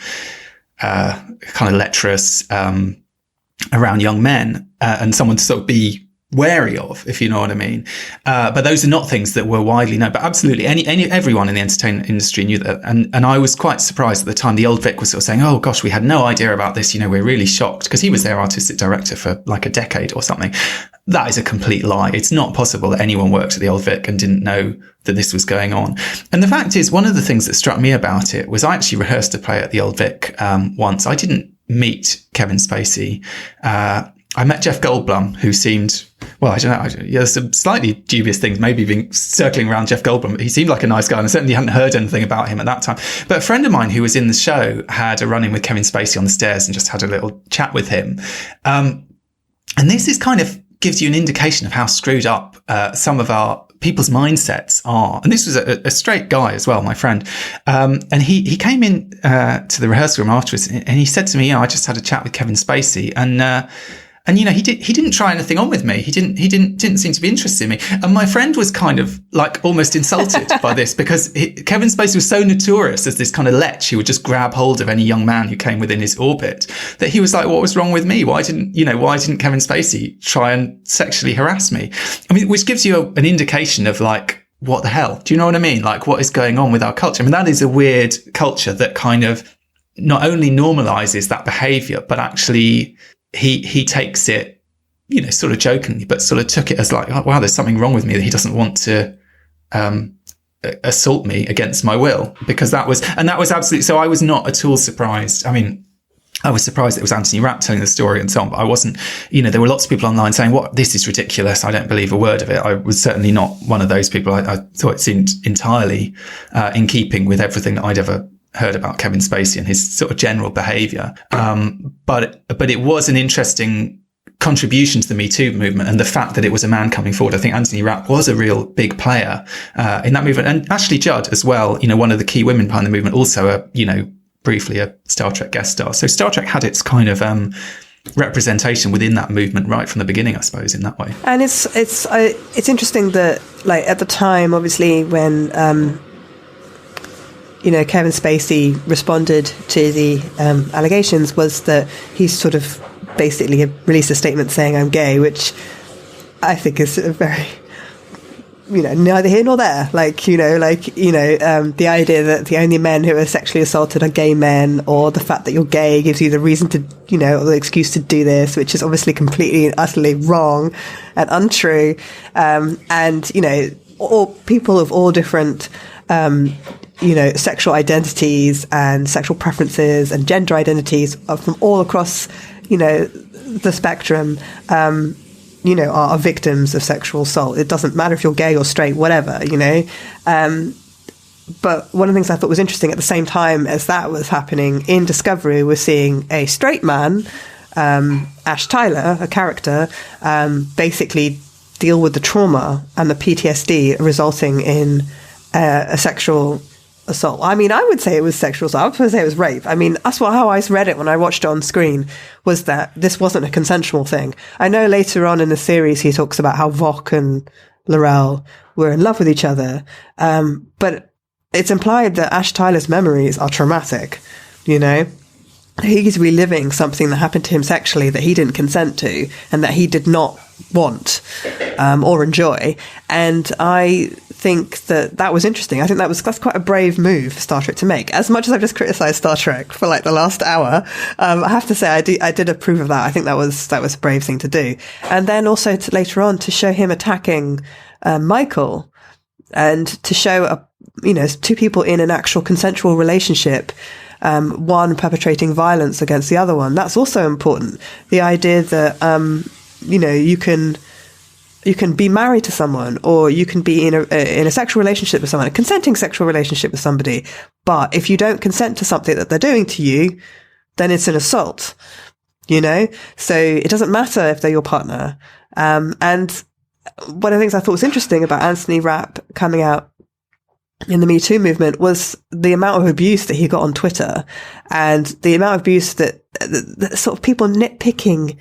lecherous around young men, and someone to sort of be wary of, if you know what I mean. But those are not things that were widely known. But absolutely, everyone in the entertainment industry knew that. And I was quite surprised at the time. The Old Vic was sort of saying, "Oh gosh, we had no idea about this. We're really shocked," because he was their artistic director for like a decade or something. That is a complete lie. It's not possible that anyone worked at the Old Vic and didn't know that this was going on. And the fact is, one of the things that struck me about it was I actually rehearsed a play at the Old Vic once. I didn't meet Kevin Spacey. I met Jeff Goldblum, who seemed, well, I don't know, there's some slightly dubious things maybe being circling around Jeff Goldblum, but he seemed like a nice guy, and I certainly hadn't heard anything about him at that time. But a friend of mine who was in the show had a run-in with Kevin Spacey on the stairs and just had a little chat with him. And this is kind of gives you an indication of how screwed up some of our people's mindsets are. And this was a straight guy as well, my friend. And he came in to the rehearsal room afterwards, and he said to me, I just had a chat with Kevin Spacey, and he didn't try anything on with me. He didn't seem to be interested in me. And my friend was kind of like almost insulted by this, because Kevin Spacey was so notorious as this kind of lech who would just grab hold of any young man who came within his orbit, that he was like, what was wrong with me? Why didn't Kevin Spacey try and sexually harass me? Which gives you an indication of like, what the hell? Do you know what I mean? Like, what is going on with our culture? That is a weird culture that kind of not only normalizes that behavior, but actually he takes it, sort of jokingly, but sort of took it as like, oh, wow, there's something wrong with me that he doesn't want to assault me against my will, because that was absolutely, so I was not at all surprised. I was surprised it was Anthony Rapp telling the story and so on, but I wasn't, there were lots of people online saying, this is ridiculous. I don't believe a word of it. I was certainly not one of those people. I thought it seemed entirely in keeping with everything that I'd ever heard about Kevin Spacey and his sort of general behavior. But it was an interesting contribution to the Me Too movement, and the fact that it was a man coming forward. I think Anthony Rapp was a real big player in that movement, and Ashley Judd as well, one of the key women behind the movement, also briefly a Star Trek guest star. So Star Trek had its kind of representation within that movement right from the beginning, I suppose, in that way. And it's interesting that, like, at the time, obviously, when Kevin Spacey responded to the allegations, was that he sort of basically released a statement saying, I'm gay, which I think is a very neither here nor there. The idea that the only men who are sexually assaulted are gay men, or the fact that you're gay gives you the reason to, or the excuse to do this, which is obviously completely and utterly wrong and untrue. All people of all different, sexual identities and sexual preferences and gender identities are from all across, the spectrum, are victims of sexual assault. It doesn't matter if you're gay or straight, whatever, But one of the things I thought was interesting at the same time as that was happening in Discovery was seeing a straight man, Ash Tyler, a character, basically deal with the trauma and the PTSD resulting in a sexual assault. I mean, I would say it was sexual assault. I would say it was rape. I mean, that's how I read it when I watched it on screen, was that this wasn't a consensual thing. I know later on in the series he talks about how Vok and Laurel were in love with each other, but it's implied that Ash Tyler's memories are traumatic, He's reliving something that happened to him sexually that he didn't consent to and that he did not want or enjoy. And I think that was interesting. I think that's quite a brave move for Star Trek to make. As much as I've just criticised Star Trek for the last hour, I have to say I did approve of that. I think that was a brave thing to do. And then also later on to show him attacking Michael, and to show two people in an actual consensual relationship, one perpetrating violence against the other one. That's also important. The idea that you can be married to someone, or you can be in a sexual relationship with someone, a consenting sexual relationship with somebody. But if you don't consent to something that they're doing to you, then it's an assault, So it doesn't matter if they're your partner. And one of the things I thought was interesting about Anthony Rapp coming out in the Me Too movement was the amount of abuse that he got on Twitter, and the amount of abuse that sort of people nitpicking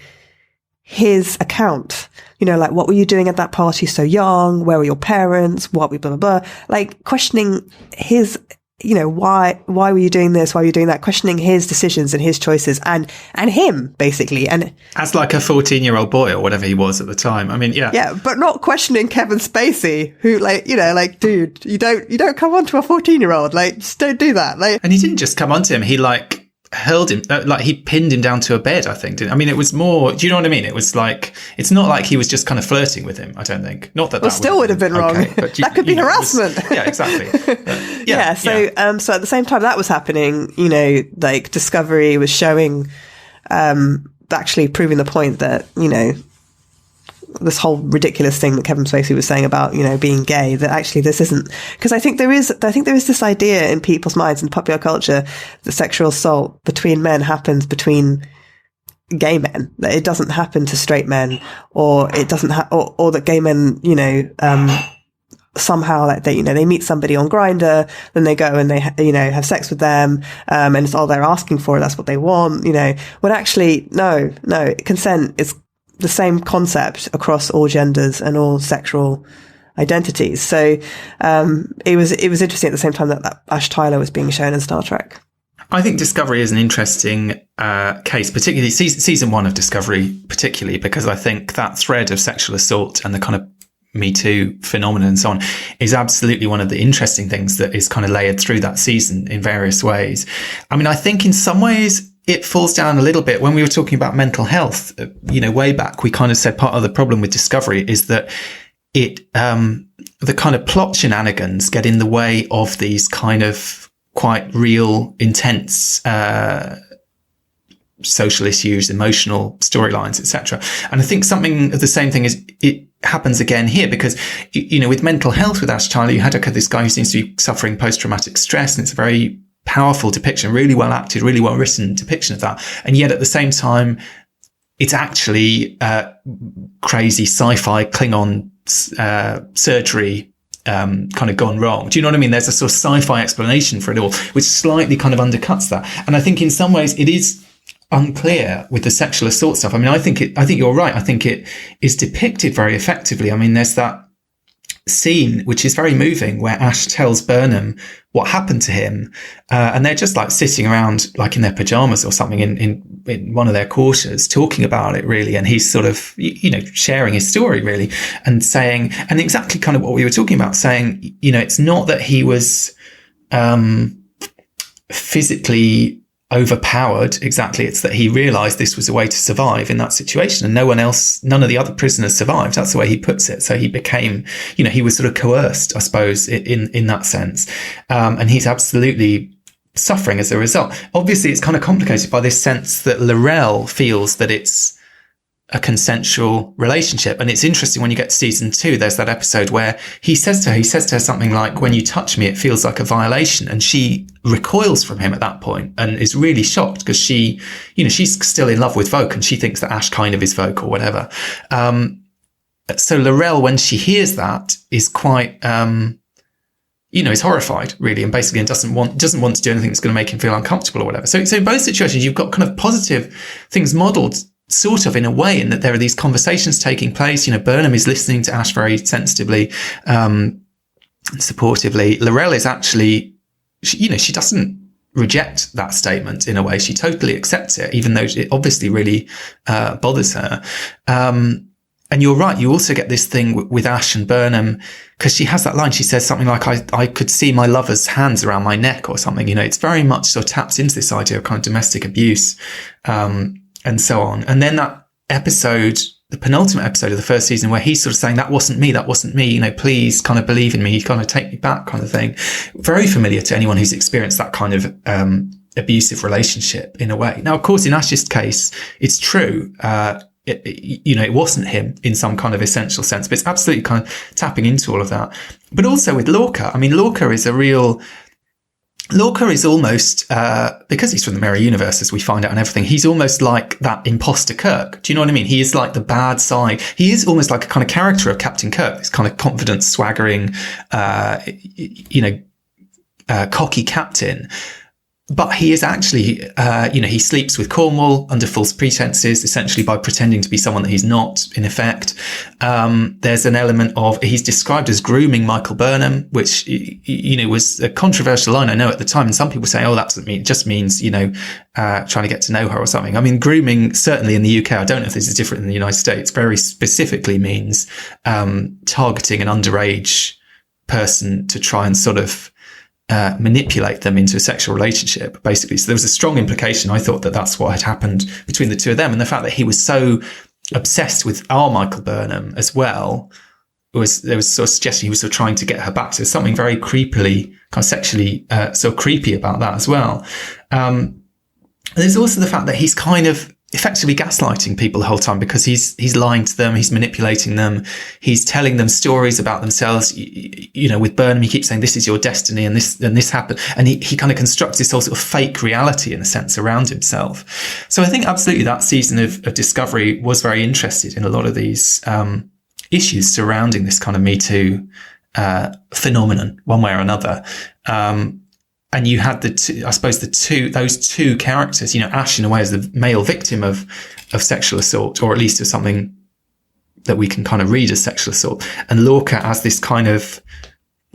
his account, what were you doing at that party so young? Where were your parents? What, blah, blah, blah. Questioning his, why were you doing this? Why were you doing that? Questioning his decisions and his choices and him, basically. And as a 14-year-old boy or whatever he was at the time. I mean, yeah. Yeah, but not questioning Kevin Spacey, who, dude, you don't come on to a 14-year-old. Just don't do that. And he didn't just come on to him. He, hurled him, he pinned him down to a bed, I think. It was more, do you know what I mean? It was it's not like he was just kind of flirting with him, I don't think. Not that still would have been wrong. Okay, but that could be harassment. Yeah, exactly. So at the same time that was happening, Discovery was showing, actually proving the point that, this whole ridiculous thing that Kevin Spacey was saying about, being gay, that actually this isn't, because I think there is this idea in people's minds in popular culture that sexual assault between men happens between gay men, that it doesn't happen to straight men, or it doesn't or that gay men, somehow they meet somebody on Grindr, then they go and they have sex with them, and it's all they're asking for, that's what they want, when actually no, consent is the same concept across all genders and all sexual identities. So it was interesting at the same time that Ash Tyler was being shown in Star Trek. I think Discovery is an interesting case, particularly season 1 of Discovery, particularly because I think that thread of sexual assault and the kind of Me Too phenomenon and so on is absolutely one of the interesting things that is kind of layered through that season in various ways. I think in some ways it falls down a little bit. When we were talking about mental health, way back, we kind of said part of the problem with Discovery is that the kind of plot shenanigans get in the way of these kind of quite real, intense, social issues, emotional storylines, etc. And I think something of the same thing is it happens again here, because with mental health with Ash Tyler, you had this guy who seems to be suffering post-traumatic stress, and it's a very powerful depiction, really well acted, really well written depiction of that. And yet at the same time, it's actually crazy sci-fi Klingon surgery kind of gone wrong. Do you know what I mean? There's a sort of sci-fi explanation for it all, which slightly kind of undercuts that. And I think in some ways it is unclear with the sexual assault stuff. I think you're right. I think it is depicted very effectively. There's that scene which is very moving where Ash tells Burnham what happened to him, and they're just sitting around in their pajamas or something in in one of their quarters talking about it really. And he's sort of, sharing his story really and saying, and exactly kind of what we were talking about, saying, it's not that he was, physically overpowered exactly. It's that he realized this was a way to survive in that situation, and none of the other prisoners survived. That's the way he puts it. So he became, he was sort of coerced, I suppose, in that sense. And he's absolutely suffering as a result. Obviously, it's kind of complicated by this sense that Laurel feels that it's a consensual relationship. And it's interesting when you get to season 2, there's that episode where he says to her something like, when you touch me, it feels like a violation. And she recoils from him at that point and is really shocked because she's still in love with Voke and she thinks that Ash kind of is Voke or whatever. So Laurel, when she hears that, is quite, is horrified really, and basically doesn't want to do anything that's going to make him feel uncomfortable or whatever. So in both situations, you've got kind of positive things modeled sort of in a way, in that there are these conversations taking place. Burnham is listening to Ash very sensitively, supportively. Laurel is actually, she doesn't reject that statement in a way. She totally accepts it, even though it obviously really bothers her. And you're right. You also get this thing with Ash and Burnham, because she has that line. She says something like, I could see my lover's hands around my neck or something. It's very much sort of taps into this idea of kind of domestic abuse, and so on. And then that episode, the penultimate episode of the first season, where he's sort of saying, that wasn't me, please kind of believe in me, kind of take me back kind of thing. Very familiar to anyone who's experienced that kind of abusive relationship in a way. Now, of course, in Ash's case, it's true. It wasn't him in some kind of essential sense, but it's absolutely kind of tapping into all of that. But also with Lorca, Lorca is almost, because he's from the Mirror Universe, as we find out and everything, he's almost like that imposter Kirk. Do you know what I mean? He is like the bad side. He is almost like a kind of character of Captain Kirk, this kind of confident, swaggering, cocky captain. But he is actually, he sleeps with Cornwall under false pretenses, essentially by pretending to be someone that he's not, in effect. There's an element of, he's described as grooming Michael Burnham, which, was a controversial line, I know, at the time. And some people say, that doesn't mean, it just means, trying to get to know her or something. I mean, grooming, certainly in the UK, I don't know if this is different in the United States, very specifically means, targeting an underage person to try and sort of, manipulate them into a sexual relationship, basically. So there was a strong implication, I thought, that that's what had happened between the two of them. And the fact that he was so obsessed with our Michael Burnham as well, there was sort of suggestion he was sort of trying to get her back. So there's something very creepily, kind of sexually, sort of creepy about that as well. There's also the fact that he's kind of effectively gaslighting people the whole time, because he's lying to them, he's manipulating them, he's telling them stories about themselves. With Burnham, he keeps saying, this is your destiny, and this happened, and he kind of constructs this whole sort of fake reality in a sense around himself. So I think absolutely that season of Discovery was very interested in a lot of these issues surrounding this kind of Me Too phenomenon, one way or another. And you had those two characters, Ash in a way as the male victim of sexual assault, or at least of something that we can kind of read as sexual assault, and Lorca as this kind of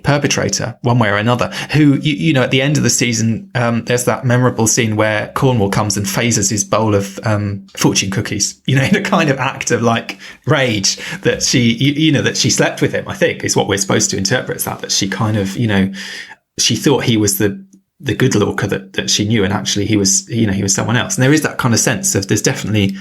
perpetrator, one way or another, who, at the end of the season, there's that memorable scene where Cornwall comes and phases his bowl of fortune cookies, in a kind of act of like rage that she slept with him, I think, is what we're supposed to interpret as that she kind of, she thought he was the good Lorca that she knew, and actually he was someone else. And there is that kind of sense of, there's definitely,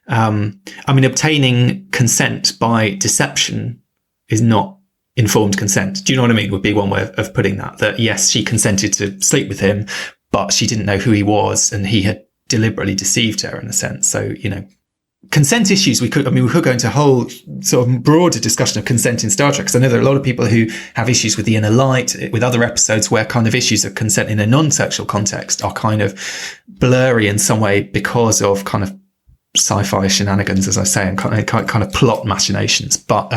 obtaining consent by deception is not informed consent. Do you know what I mean? Would be one way of putting that yes, she consented to sleep with him, but she didn't know who he was, and he had deliberately deceived her in a sense. So, consent issues, we could go into a whole sort of broader discussion of consent in Star Trek, because I know there are a lot of people who have issues with the Inner Light, with other episodes where kind of issues of consent in a non-sexual context are kind of blurry in some way because of kind of sci-fi shenanigans, as I say, and kind of plot machinations. But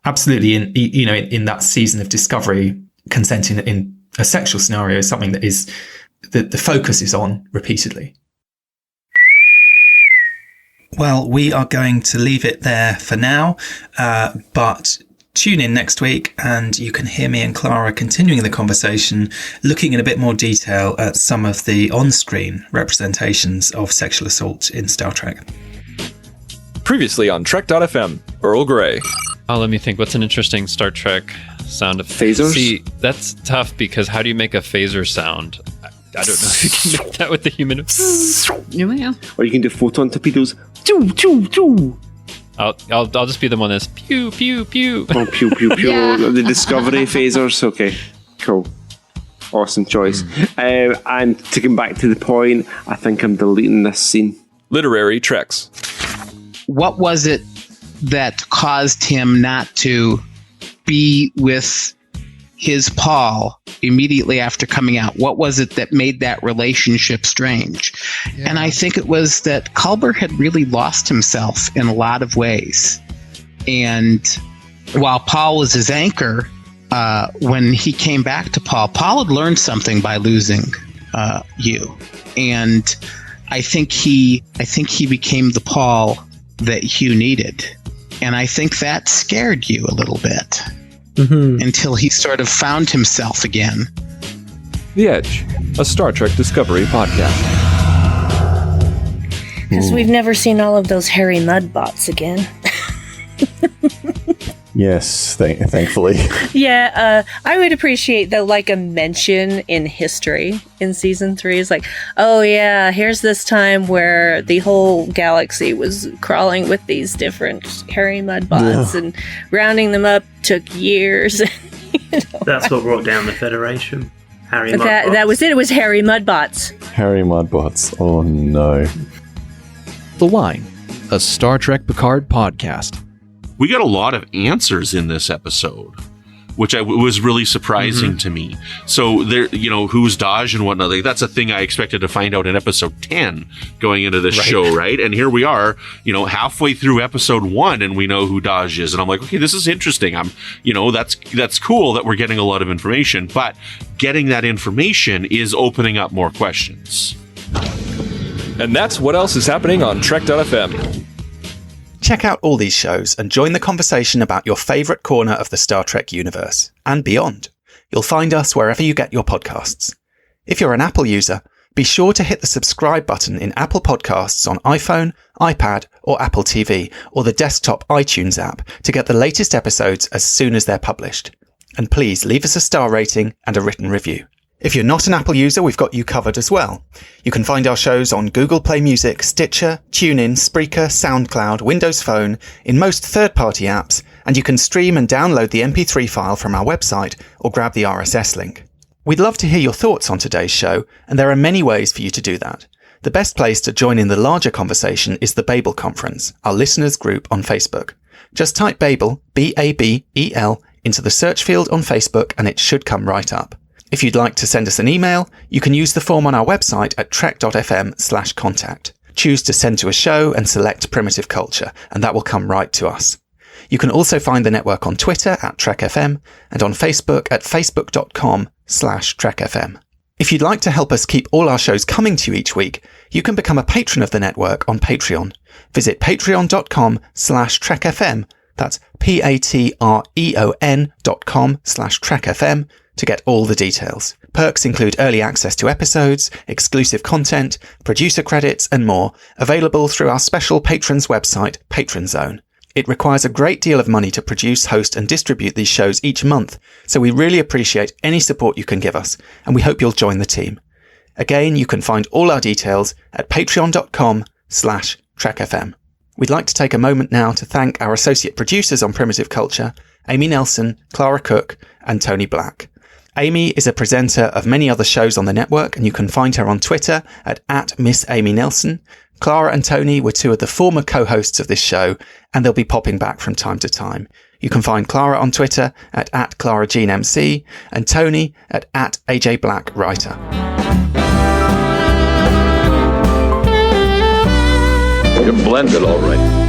absolutely, in that season of Discovery, consent in a sexual scenario is something that is the focus is on repeatedly. Well, we are going to leave it there for now, but Tune in next week and you can hear me and Clara continuing the conversation, looking in a bit more detail at some of the on-screen representations of sexual assault in Star Trek. Previously on Trek.fm, Earl Grey. Oh, let me think. What's an interesting Star Trek sound effect? Phasers? See, that's tough because how do you make a phaser sound? I don't know if you can make that with the human. Yeah. Or you can do photon torpedoes. Choo, choo, choo. I'll just be the one that's pew, pew, pew. Oh, pew, pew, pew. Yeah. The Discovery phasers. Okay, cool. Awesome choice. And to come back to the point, I think I'm deleting this scene. Literary Treks. What was it that caused him not to be with his Paul immediately after coming out? What was it that made that relationship strange? Yeah. And I think it was that Culber had really lost himself in a lot of ways. And while Paul was his anchor, when he came back to Paul had learned something by losing you. And I think he became the Paul that Hugh needed. And I think that scared you a little bit. Mm-hmm. Until he sort of found himself again. The Edge, a Star Trek Discovery podcast. Because we've never seen all of those hairy mud bots again. Yes, thankfully. Yeah, I would appreciate, though, like a mention in history in season 3 is like, oh yeah, here's this time where the whole galaxy was crawling with these different hairy mud bots, and rounding them up took years. That's what brought down the Federation. Hairy mud bots. That was it. It was hairy mud bots. Hairy mud bots. Oh no. The Line, a Star Trek Picard podcast. We got a lot of answers in this episode, which was really surprising to me. So there, who's Daj and whatnot. Like, that's a thing I expected to find out in episode 10 going into this show, right? And here we are, halfway through episode 1, and we know who Daj is. And I'm like, okay, this is interesting. That's cool that we're getting a lot of information, but getting that information is opening up more questions. And that's what else is happening on Trek.fm. Check out all these shows and join the conversation about your favourite corner of the Star Trek universe and beyond. You'll find us wherever you get your podcasts. If you're an Apple user, be sure to hit the subscribe button in Apple Podcasts on iPhone, iPad, or Apple TV, or the desktop iTunes app to get the latest episodes as soon as they're published. And please leave us a star rating and a written review. If you're not an Apple user, we've got you covered as well. You can find our shows on Google Play Music, Stitcher, TuneIn, Spreaker, SoundCloud, Windows Phone, in most third-party apps, and you can stream and download the MP3 file from our website or grab the RSS link. We'd love to hear your thoughts on today's show, and there are many ways for you to do that. The best place to join in the larger conversation is the Babel Conference, our listeners group on Facebook. Just type Babel, B-A-B-E-L, into the search field on Facebook and it should come right up. If you'd like to send us an email, you can use the form on our website at trek.fm/contact. Choose to send to a show and select Primitive Culture, and that will come right to us. You can also find the network on Twitter at TrekFM and on Facebook at facebook.com/TrekFM. If you'd like to help us keep all our shows coming to you each week, you can become a patron of the network on Patreon. Visit patreon.com/TrekFM. That's patreon.com/TrekFM to get all the details. Perks include early access to episodes, exclusive content, producer credits, and more, available through our special patrons website, Patron Zone. It requires a great deal of money to produce, host, and distribute these shows each month, so we really appreciate any support you can give us, and we hope you'll join the team. Again, you can find all our details at patreon.com/TrekFM. We'd like to take a moment now to thank our associate producers on Primitive Culture, Amy Nelson, Clara Cook, and Tony Black. Amy is a presenter of many other shows on the network, and you can find her on Twitter at Miss Amy Nelson. Clara and Tony were two of the former co-hosts of this show, and they'll be popping back from time to time. You can find Clara on Twitter at ClaraJeanMC, and Tony at AJ Black Writer. You're blended all right.